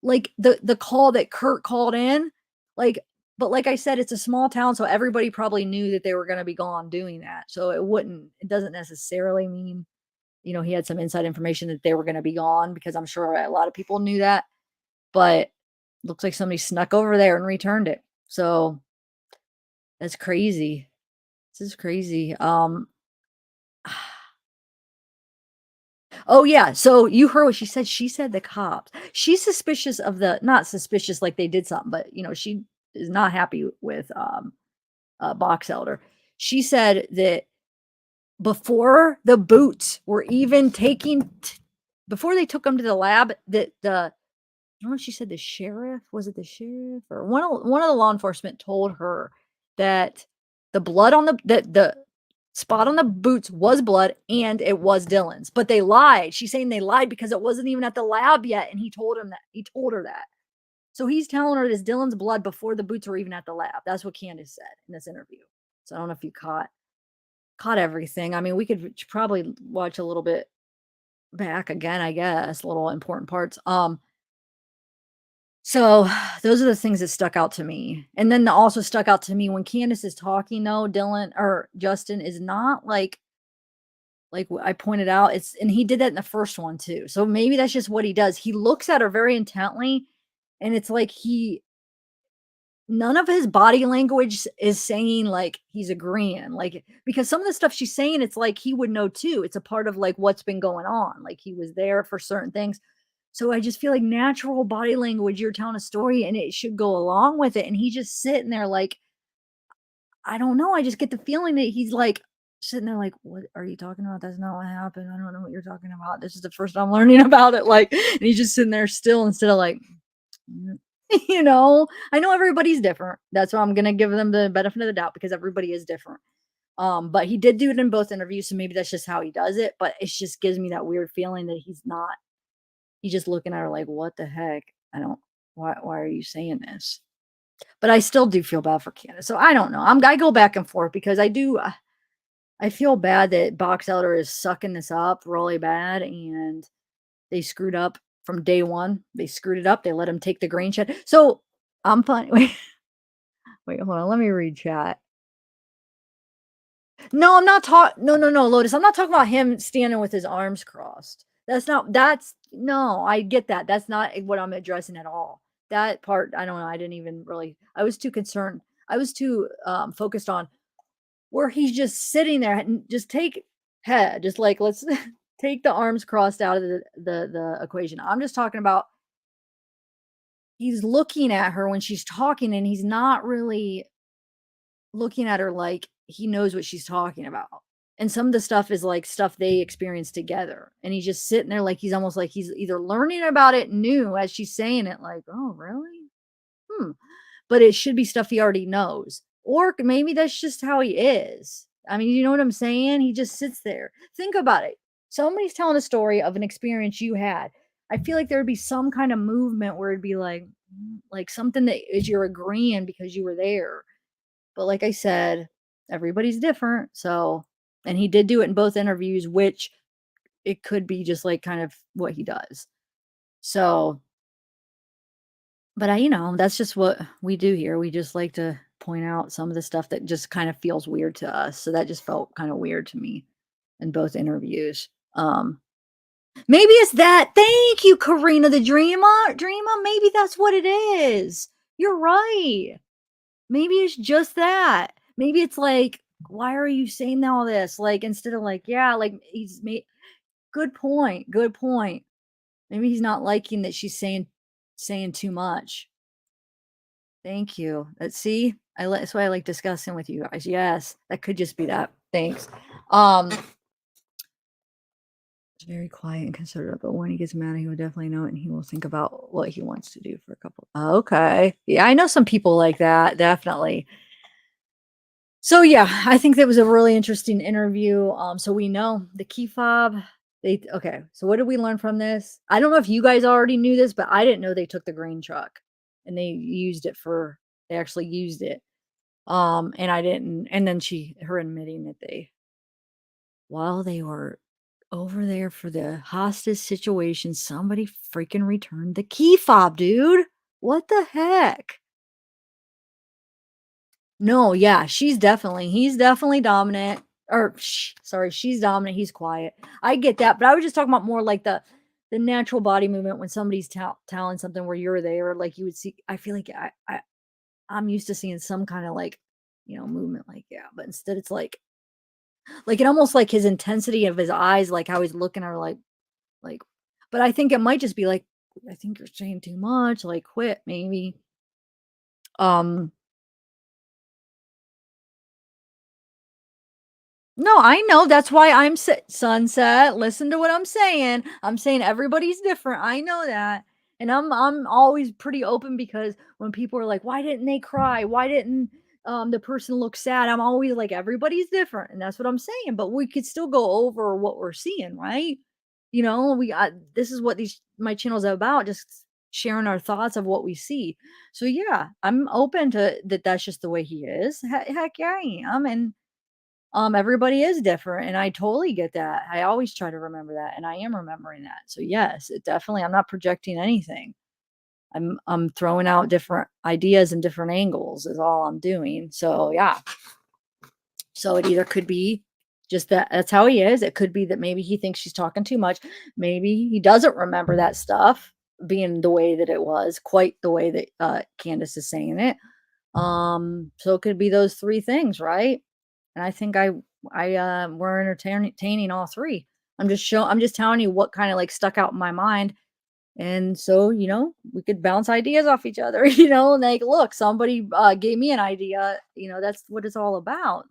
Like the call that Kurt called in, like, but like I said, it's a small town, so everybody probably knew that they were going to be gone doing that. So it doesn't necessarily mean, he had some inside information that they were going to be gone, because I'm sure a lot of people knew that, but looks like somebody snuck over there and returned it. So that's crazy. This is crazy. Oh yeah. So you heard what she said. She said the cops. She's suspicious of not suspicious like they did something, but she is not happy with Box Elder. She said that before the boots were even before they took them to the lab, that I don't know if she said the sheriff, was it the sheriff or one of the law enforcement told her that the blood on the spot on the boots was blood and it was Dylan's, but they lied. She's saying they lied because it wasn't even at the lab yet, and he told her that. So he's telling her this Dylan's blood before the boots were even at the lab. That's what Candice said in this interview. So I don't know if you caught everything. I mean, we could probably watch a little bit back again, I guess, little important parts. So those are the things that stuck out to me. And then also stuck out to me when Candice is talking, though, Dylan or Justin is not like I pointed out, and he did that in the first one too. So maybe that's just what he does. He looks at her very intently, and it's like none of his body language is saying like he's agreeing, like, because some of the stuff she's saying, it's like he would know too. It's a part of like what's been going on. Like he was there for certain things. So I just feel like natural body language, you're telling a story and it should go along with it. And he's just sitting there like, I don't know. I just get the feeling that he's like sitting there like, what are you talking about? That's not what happened. I don't know what you're talking about. This is the first time learning about it. Like, and he's just sitting there still instead of like, I know everybody's different. That's why I'm going to give them the benefit of the doubt, because everybody is different. But he did do it in both interviews. So maybe that's just how he does it. But it just gives me that weird feeling that he's just looking at her like, what the heck? Why are you saying this? But I still do feel bad for Candace. So I don't know. I go back and forth because I feel bad that Box Elder is sucking this up really bad, and they screwed up from day one. They screwed it up. They let him take the green shed. So I'm fine. Wait, hold on. Let me read chat. No, I'm not talking. No, Lotus. I'm not talking about him standing with his arms crossed. No, I get that. That's not what I'm addressing at all. That part, I don't know. I didn't even really, I was too concerned. I was too focused on where he's just sitting there and just just like, let's take the arms crossed out of the equation. I'm just talking about he's looking at her when she's talking, and he's not really looking at her like he knows what she's talking about. And some of the stuff is like stuff they experienced together. And he's just sitting there like he's almost like he's either learning about it new as she's saying it, like, oh, really? But it should be stuff he already knows. Or maybe that's just how he is. I mean, you know what I'm saying? He just sits there. Think about it. somebody's telling a story of an experience you had. I feel like there would be some kind of movement where it'd be like something that is you're agreeing because you were there. But like I said, everybody's different. So, and he did do it in both interviews, which it could be just like kind of what he does. So, but that's just what we do here. We just like to point out some of the stuff that just kind of feels weird to us. So that just felt kind of weird to me in both interviews. Maybe it's that. Thank you, Karina the Dreamer. Maybe that's what it is. You're right. Maybe it's just that. Maybe it's like, why are you saying all this? Like, instead of like, yeah, like he's made good point. Good point. Maybe he's not liking that she's saying too much. Thank you. Let's see. That's why I like discussing with you guys. Yes, that could just be that. Thanks. It's very quiet and considerate, but when he gets mad, he will definitely know it, and he will think about what he wants to do for a couple. Okay. Yeah, I know some people like that. Definitely. So yeah, I think that was a really interesting interview. So we know the Key Fob. Okay. So what did we learn from this? I don't know if you guys already knew this, but I didn't know they took the grain truck and they actually used it. And I didn't. And then her admitting that while they were over there for the hostage situation, somebody freaking returned the Key Fob, dude. What the heck? No, yeah, he's definitely dominant. Or sorry, she's dominant, he's quiet. I get that, but I was just talking about more like the natural body movement when somebody's telling something where you're there, like you would see. I feel like I'm used to seeing some kind of like, movement like, yeah, but instead it's like it almost like his intensity of his eyes, like how he's looking at her like, but I think it might just be like, I think you're saying too much, like quit maybe. Um No, I know. That's why Sunset. Listen to what I'm saying. I'm saying everybody's different. I know that. And I'm always pretty open because when people are like, "Why didn't they cry? Why didn't the person look sad?" I'm always like, "Everybody's different." And that's what I'm saying, but we could still go over what we're seeing, right? This is what these my channel's about, just sharing our thoughts of what we see. So yeah, I'm open to that. That's just the way he is. Heck yeah, I am. And everybody is different, and I totally get that. I always try to remember that, and I am remembering that. So yes, it definitely I'm not projecting anything. I'm throwing out different ideas and different angles is all I'm doing. So yeah. So it either could be just that's how he is. It could be that maybe he thinks she's talking too much. Maybe he doesn't remember that stuff being the way that it was, quite the way that Candice is saying it. So it could be those three things, right? And I think we're entertaining all three. I'm just telling you what kind of like stuck out in my mind. And so, we could bounce ideas off each other, like, look, somebody gave me an idea, that's what it's all about.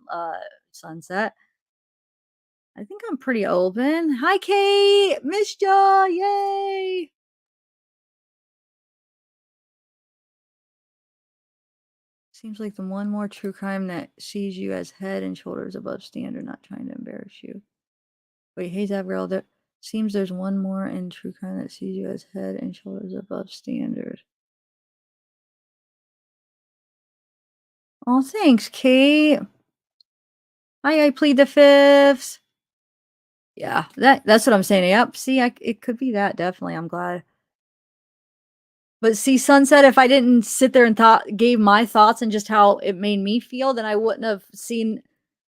Sunset. I think I'm pretty open. Hi, Kate, missed ya, yay. Seems like the one more true crime that sees you as head and shoulders above standard, not trying to embarrass you. Wait, hey, zavgirl, seems there's one more in true crime that sees you as head and shoulders above standard. Oh, thanks, Kate. I plead the fifths. Yeah, that's what I'm saying. Yep. See, it could be that. Definitely. I'm glad. But see, Sunset, if I didn't sit there and gave my thoughts and just how it made me feel, then I wouldn't have seen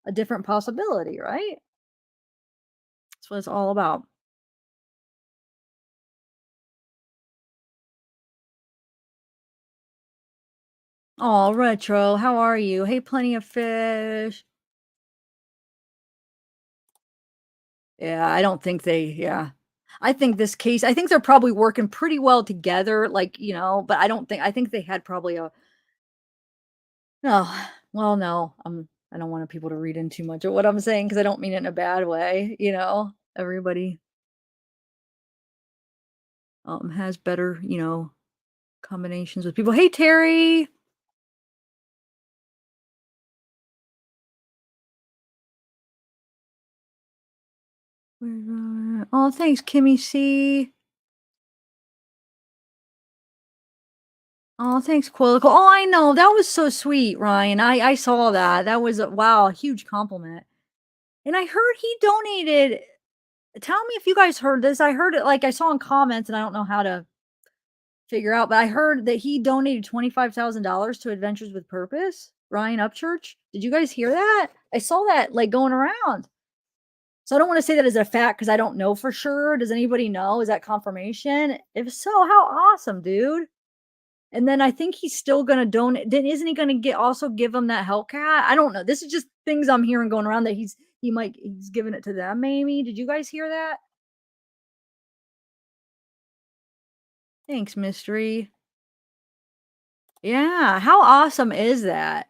a different possibility, right? That's what it's all about. Oh, Retro, how are you? Hey, Plenty of Fish. Yeah, I don't think yeah. I think they're probably working pretty well together, like, but I think they had probably no, well, no, I don't want people to read in too much of what I'm saying because I don't mean it in a bad way, everybody has better, combinations with people. Hey, Terry. Where's Oh, thanks, Kimmy C. Oh, thanks, Quillico. Oh, I know. That was so sweet, Ryan. I saw that. That was a huge compliment. And I heard he donated. Tell me if you guys heard this. I heard it like I saw in comments and I don't know how to figure out, but I heard that he donated $25,000 to Adventures with Purpose, Ryan Upchurch. Did you guys hear that? I saw that like going around. So I don't want to say that as a fact because I don't know for sure. Does anybody know? Is that confirmation? If so, how awesome, dude. And then I think he's still gonna donate. Then isn't he gonna give him that Hellcat? I don't know. This is just things I'm hearing going around that he's giving it to them. Maybe did you guys hear that? Thanks, Mystery. Yeah, how awesome is that?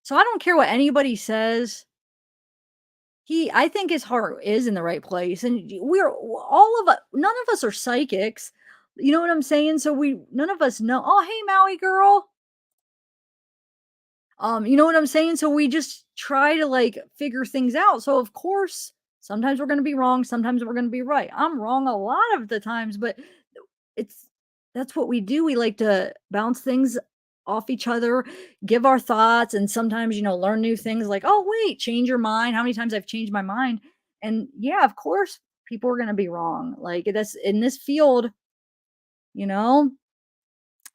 So I don't care what anybody says. I think his heart is in the right place, and we're all of us. None of us are psychics. You know what I'm saying? So none of us know. Oh, hey, Maui girl. You know what I'm saying? So we just try to like figure things out. So of course, sometimes we're going to be wrong, sometimes we're going to be right. I'm wrong a lot of the times, but it's that's what we do. We like to bounce things off each other, give our thoughts, and sometimes, learn new things like, oh, wait, change your mind. How many times I've changed my mind? And yeah, of course, people are going to be wrong. Like that's in this field, you know?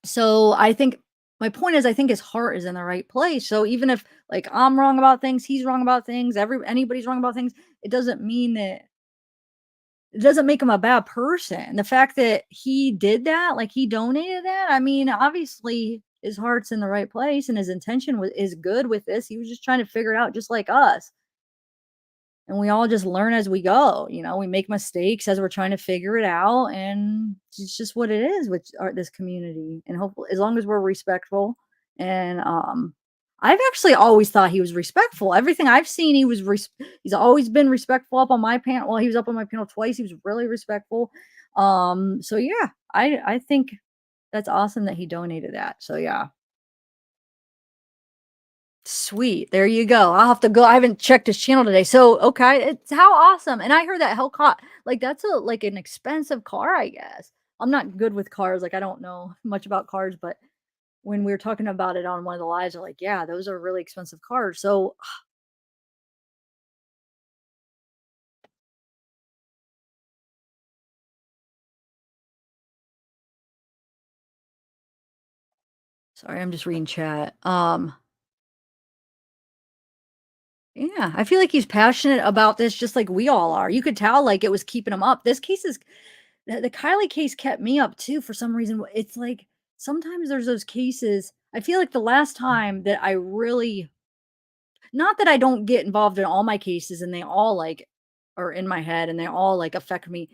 So I think my point is I think his heart is in the right place. So even if like I'm wrong about things, he's wrong about things, anybody's wrong about things, it doesn't mean that it doesn't make him a bad person. The fact that he did that, like he donated that, I mean, obviously his heart's in the right place and his intention is good with this. He was just trying to figure it out just like us. And we all just learn as we go. We make mistakes as we're trying to figure it out, and it's just what it is with this community. And hopefully, as long as we're respectful, and I've actually always thought he was respectful. Everything I've seen, he's always been respectful up on my panel. Well, he was up on my panel twice. He was really respectful. So yeah, I think that's awesome that he donated that. So yeah. Sweet. There you go. I'll have to go. I haven't checked his channel today. So, okay. It's how awesome. And I heard that Hellcat, like that's like an expensive car, I guess. I'm not good with cars. Like I don't know much about cars, but when we were talking about it on one of the lives, they're like, yeah, those are really expensive cars. So sorry, I'm just reading chat. Yeah, I feel like he's passionate about this just like we all are. You could tell like it was keeping him up. This case is the Kylie case kept me up too for some reason. It's like sometimes there's those cases. I feel like the last time that I really, not that I don't get involved in all my cases and they all like are in my head and they all like affect me,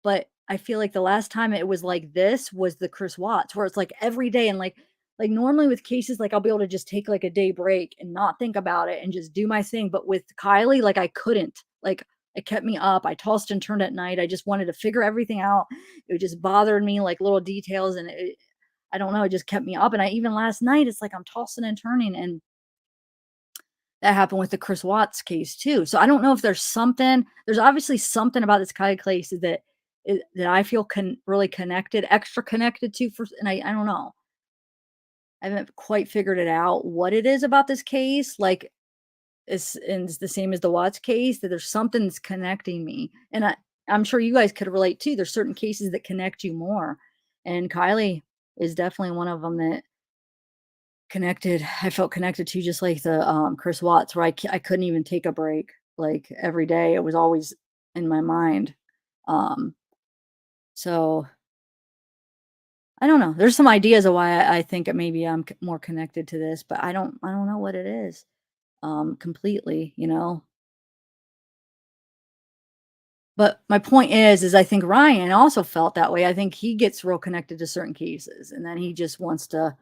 but I feel like the last time it was like this was the Chris Watts, where it's like every day and like normally with cases like I'll be able to just take like a day break and not think about it and just do my thing, but with Kylie like I couldn't. Like it kept me up. I tossed and turned at night. I just wanted to figure everything out. It just bothered me like little details and I don't know, it just kept me up. And I even last night it's like I'm tossing and turning, and that happened with the Chris Watts case too. So I don't know if there's obviously something about this Kylie case that I feel really connected, extra connected to and I don't know. I haven't quite figured it out what it is about this case. Like it's the same as the Watts case, that there's something that's connecting me. And I'm sure you guys could relate too. There's certain cases that connect you more. And Kylie is definitely one of them that I felt connected to, just like the Chris Watts, where I couldn't even take a break. Like every day it was always in my mind. So I don't know. There's some ideas of why I think maybe I'm more connected to this, but I don't know what it is completely, But my point is I think Ryan also felt that way. I think he gets real connected to certain cases, and then he just wants to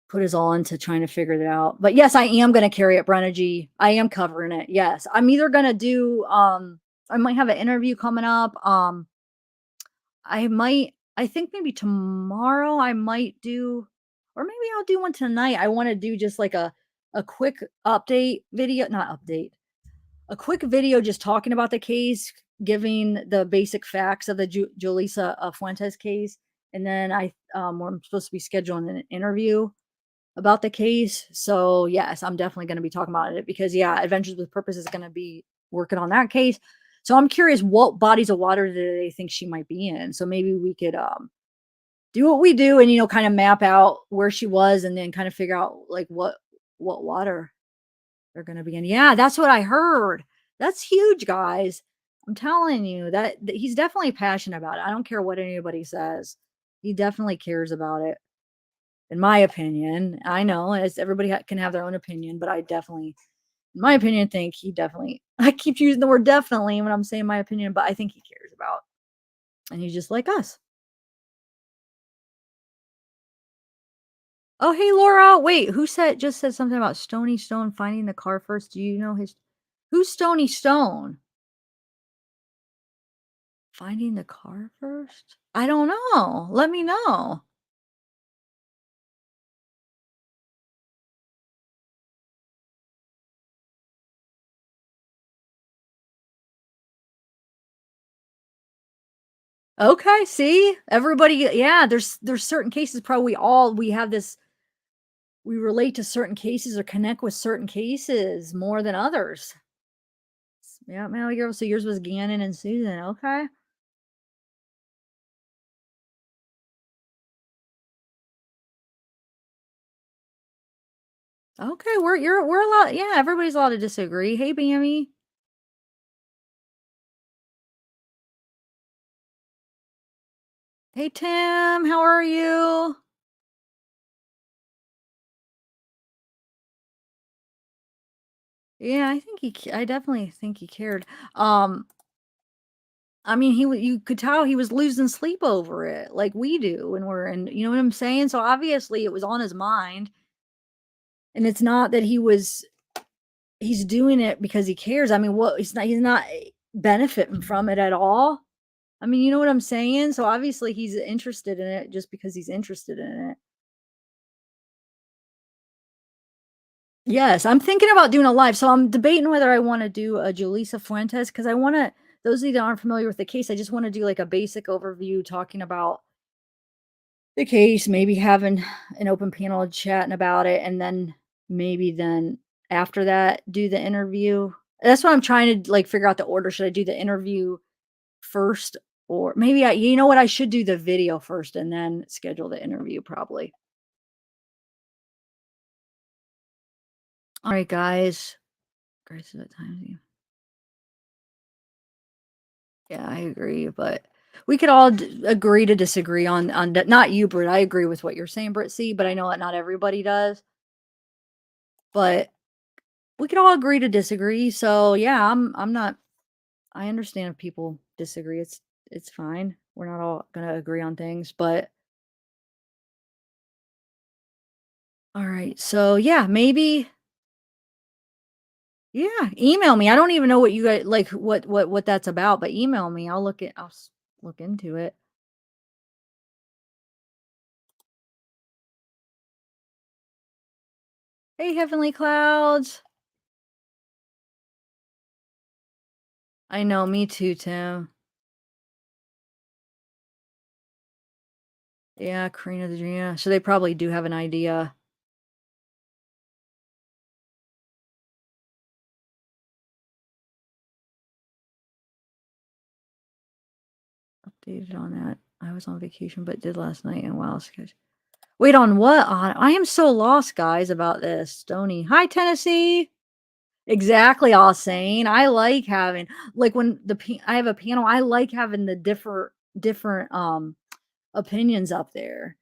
put his all into trying to figure it out. But yes, I am going to carry it, Brennergy. I am covering it. Yes. I'm either going to do, I might have an interview coming up. I think maybe tomorrow I might do, or maybe I'll do one tonight. I want to do just like a quick update video, not update, a quick video just talking about the case, giving the basic facts of the Julissa Fuentes case, and then we're supposed to be scheduling an interview about the case. So yes, I'm definitely going to be talking about it because Adventures with Purpose is going to be working on that case. So I'm curious, what bodies of water do they think she might be in? So maybe we could do what we do and kind of map out where she was and then kind of figure out like what water they're going to be in. Yeah, that's what I heard. That's huge, guys. I'm telling you that he's definitely passionate about it. I don't care what anybody says. He definitely cares about it. In my opinion, I know as everybody can have their own opinion, but I definitely, in my opinion, think he definitely, I keep using the word definitely when I'm saying my opinion, but I think he cares about, and he's just like us. Oh, hey, Laura. Wait, who just said something about Stony Stone finding the car first? Do you know who's Stony Stone? Finding the car first? I don't know. Let me know. Okay, see? Everybody, yeah, there's certain cases probably we have this, we relate to certain cases or connect with certain cases more than others. Yeah, Mally Girl. So yours was Gannon and Susan. Okay. Okay, we're allowed. Yeah, everybody's allowed to disagree. Hey, Bammy. Hey, Tim. How are you? Yeah, I definitely think he cared. I mean, you could tell he was losing sleep over it, like we do when we're in. You know what I'm saying? So obviously, it was on his mind, and it's not that he's doing it because he cares. I mean, he's not benefiting from it at all. I mean, you know what I'm saying? So obviously he's interested in it just because he's interested in it. Yes, I'm thinking about doing a live. So I'm debating whether I want to do a Julissa Fuentes because I want to, those of you that aren't familiar with the case, I just want to do like a basic overview talking about the case, maybe having an open panel chatting about it, and then after that do the interview. That's what I'm trying to like figure out the order. Should I do the interview first, or maybe you know what, I should do the video first and then schedule the interview probably. All right, guys. Grace, what time is it? Yeah, I agree, but we could all agree to disagree on not you, Britt. I agree with what you're saying, Britt. See, but I know that not everybody does. But we could all agree to disagree. So yeah, I'm not. I understand if people disagree. It's fine. We're not all gonna agree on things, but all right. So yeah, maybe. Yeah, email me. I don't even know what you guys like what that's about, but email me. I'll look into it. Hey, Heavenly Clouds. I know, me too, Tim. Yeah, Karina the Dream. So they probably do have an idea. Updated on that. I was on vacation, but did last night and wow, sketch. Wait, on what? I am so lost, guys, about this. Stony. Hi, Tennessee. Exactly, all saying. I like having like when I have a panel. I like having the different opinions up there,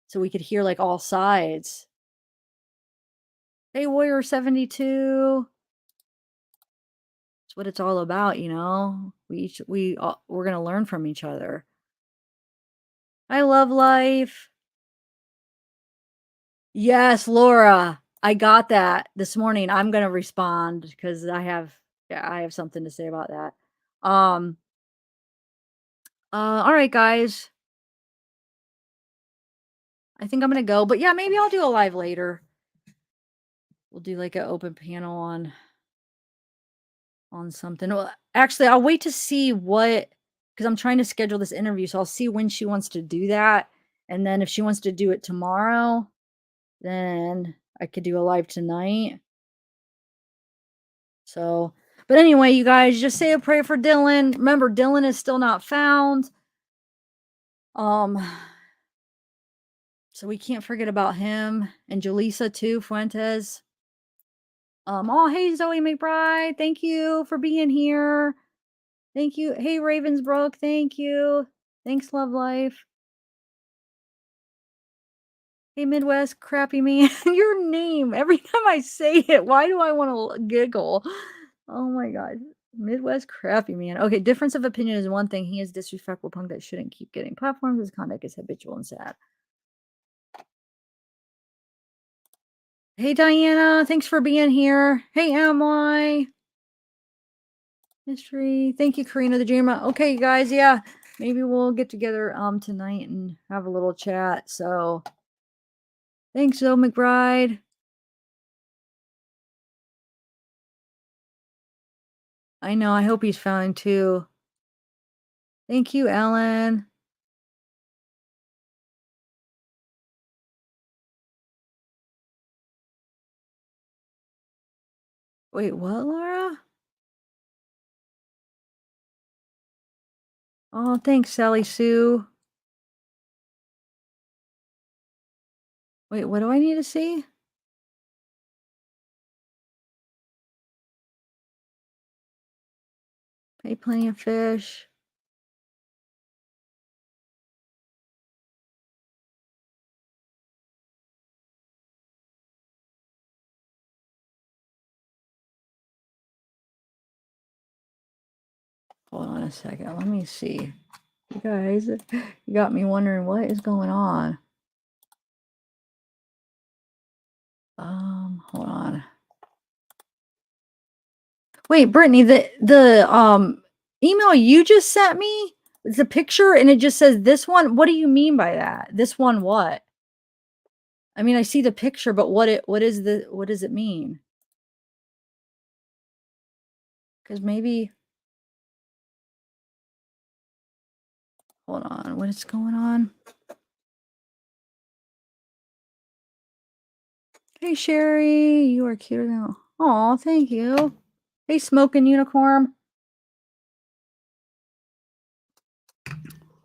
so we could hear like all sides. Hey, Warrior 72. That's what it's all about, you know. We're gonna learn from each other. I love life. Yes, Laura. I got that this morning. I'm gonna respond because I have something to say about that. All right, guys. I think I'm gonna go, but yeah, maybe I'll do a live later. We'll do like an open panel on something. Well, actually, I'll wait to see what, because I'm trying to schedule this interview, so I'll see when she wants to do that. And then if she wants to do it tomorrow, then I could do a live tonight. So, but anyway, you guys just say a prayer for Dylan. Remember, Dylan is still not found. So we can't forget about him and Jaleesa too, Fuentes. Oh, hey, Zoe McBride. Thank you for being here. Thank you. Hey, Ravensbrook. Thank you. Thanks, Love Life. Hey, Midwest Crappy Man. Your name. Every time I say it, why do I want to giggle? Oh my God. Midwest Crappy Man. Okay, difference of opinion is one thing. He is disrespectful punk that shouldn't keep getting platforms. His conduct is habitual and sad. Hey, Diana. Thanks for being here. Hey, MY. History. Thank you, Karina the Dreamer. Okay, guys. Yeah, maybe we'll get together tonight and have a little chat. So thanks, Zoe McBride. I know. I hope he's found too. Thank you, Ellen. Wait, what, Laura? Oh, thanks, Sally Sue. Wait, what do I need to see? Pay plenty of fish. Hold on a second. Let me see. You guys, you got me wondering what is going on. Hold on. Wait, Brittany, the email you just sent me, it's a picture and it just says this one. What do you mean by that? This one what? I mean, I see the picture, but what does it mean? Because maybe, hold on, what is going on? Hey, Sherry, you are cuter than. Oh, thank you. Hey, Smoking Unicorn.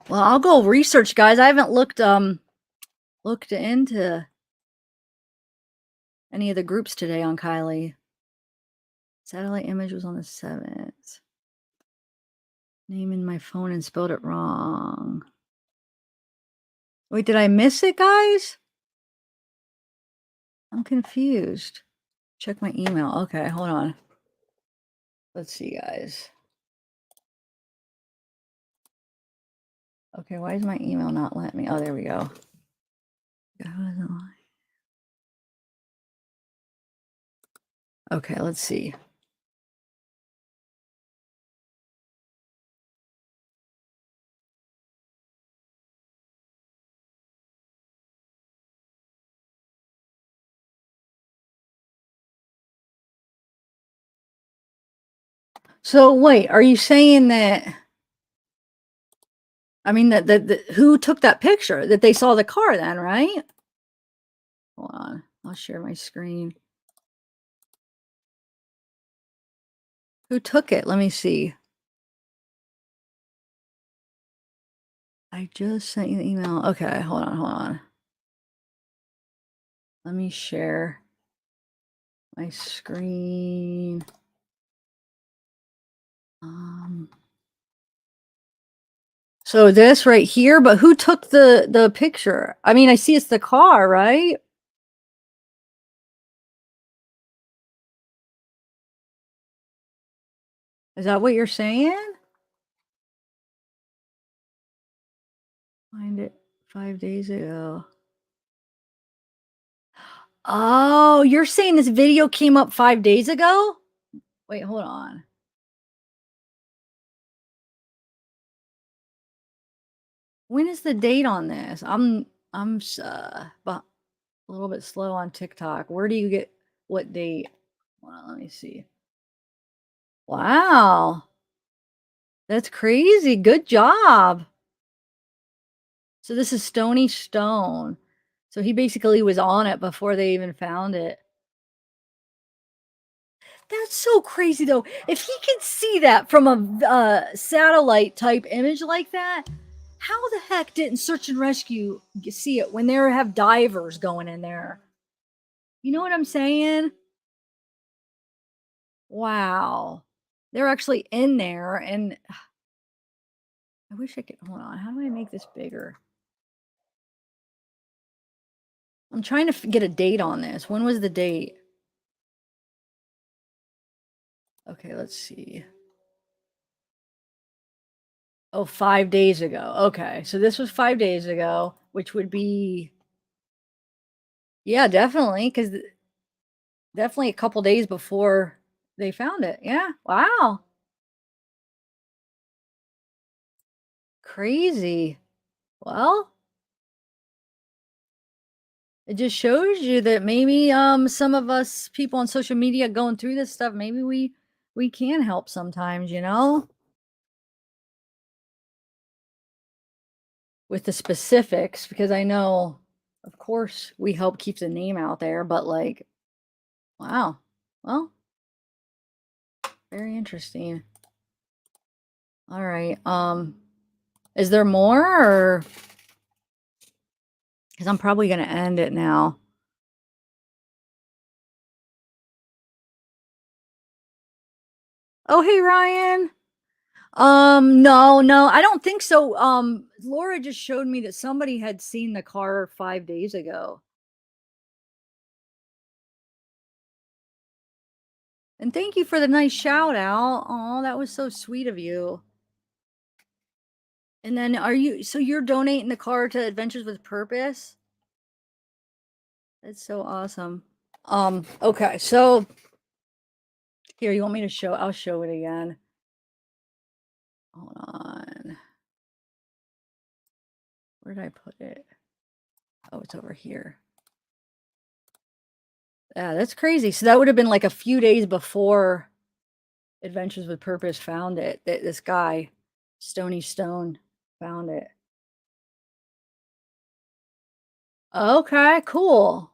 Well, I'll go research, guys. I haven't looked into any of the groups today on Kylie. Satellite image was on the 7th. Name in my phone and spelled it wrong. Wait, did I miss it, guys? I'm confused. Check my email. Okay, hold on. Let's see, guys. Okay, why is my email not letting me? Oh, there we go. Okay, let's see. So wait, are you saying that? I mean that who took that picture? That they saw the car then, right? Hold on, I'll share my screen. Who took it? Let me see. I just sent you the email. Okay, hold on. Let me share my screen. So this right here, but who took the picture? I mean, I see it's the car, right? Is that what you're saying? Find it 5 days ago. Oh, you're saying this video came up 5 days ago? Wait, hold on. When is the date on this? I'm a little bit slow on TikTok. Where do you get what date? Hold on, let me see. Wow. That's crazy. Good job. So this is Stony Stone. So he basically was on it before they even found it. That's so crazy though. If he can see that from a satellite type image like that, how the heck didn't search and rescue see it when they have divers going in there? You know what I'm saying? Wow. They're actually in there, and I wish I could hold on. How do I make this bigger? I'm trying to get a date on this. When was the date? Okay, let's see. Oh, 5 days ago. Okay, so this was 5 days ago, which would be, yeah, definitely, because definitely a couple days before they found it. Yeah, wow. Crazy. Well, it just shows you that maybe some of us people on social media going through this stuff, maybe we can help sometimes, you know, with the specifics, because I know, of course, we help keep the name out there, but like, wow. Well, very interesting. All right. Is there more, or because I'm probably gonna end it now. Oh, hey Ryan. No, I don't think so. Laura just showed me that somebody had seen the car 5 days ago. And thank you for the nice shout out. Oh, that was so sweet of you. And then so you're donating the car to Adventures with Purpose? That's so awesome. Okay, so here, you want me to show? I'll show it again. Hold on. Where did I put it? Oh, it's over here. Yeah, that's crazy. So that would have been like a few days before Adventures with Purpose found it. This guy, Stony Stone, found it. Okay, cool.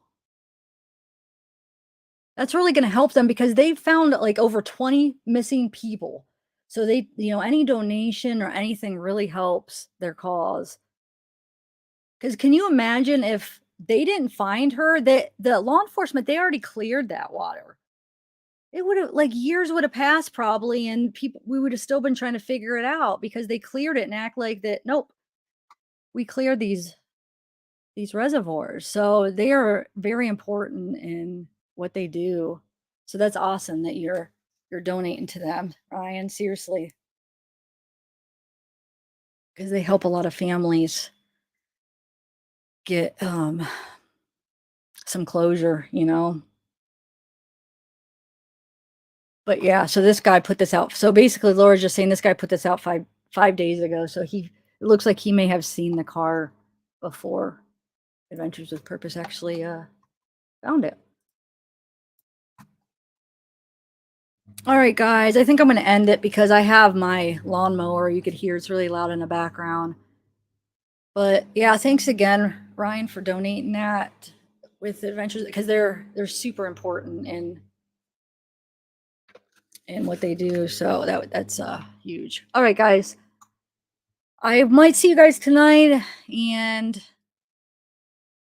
That's really going to help them because they found like over 20 missing people. So they, any donation or anything really helps their cause. Because can you imagine if they didn't find her, that the law enforcement, they already cleared that water. It would have, like, years would have passed probably, and we would have still been trying to figure it out because they cleared it and act like that. Nope, we cleared these reservoirs. So they are very important in what they do. So that's awesome that you're donating to them, Ryan. Seriously, because they help a lot of families get some closure, But yeah, so this guy put this out. So basically, Laura's just saying this guy put this out five days ago. So it looks like he may have seen the car before Adventures with Purpose actually found it. All right, guys, I think I'm going to end it because I have my lawnmower. You could hear it's really loud in the background. But yeah, thanks again, Ryan, for donating that with Adventures, because they're super important in what they do. So that's huge. All right, guys. I might see you guys tonight, and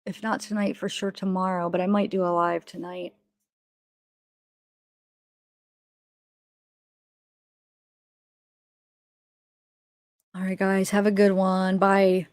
if not tonight, for sure tomorrow, but I might do a live tonight. All right, guys, have a good one. Bye.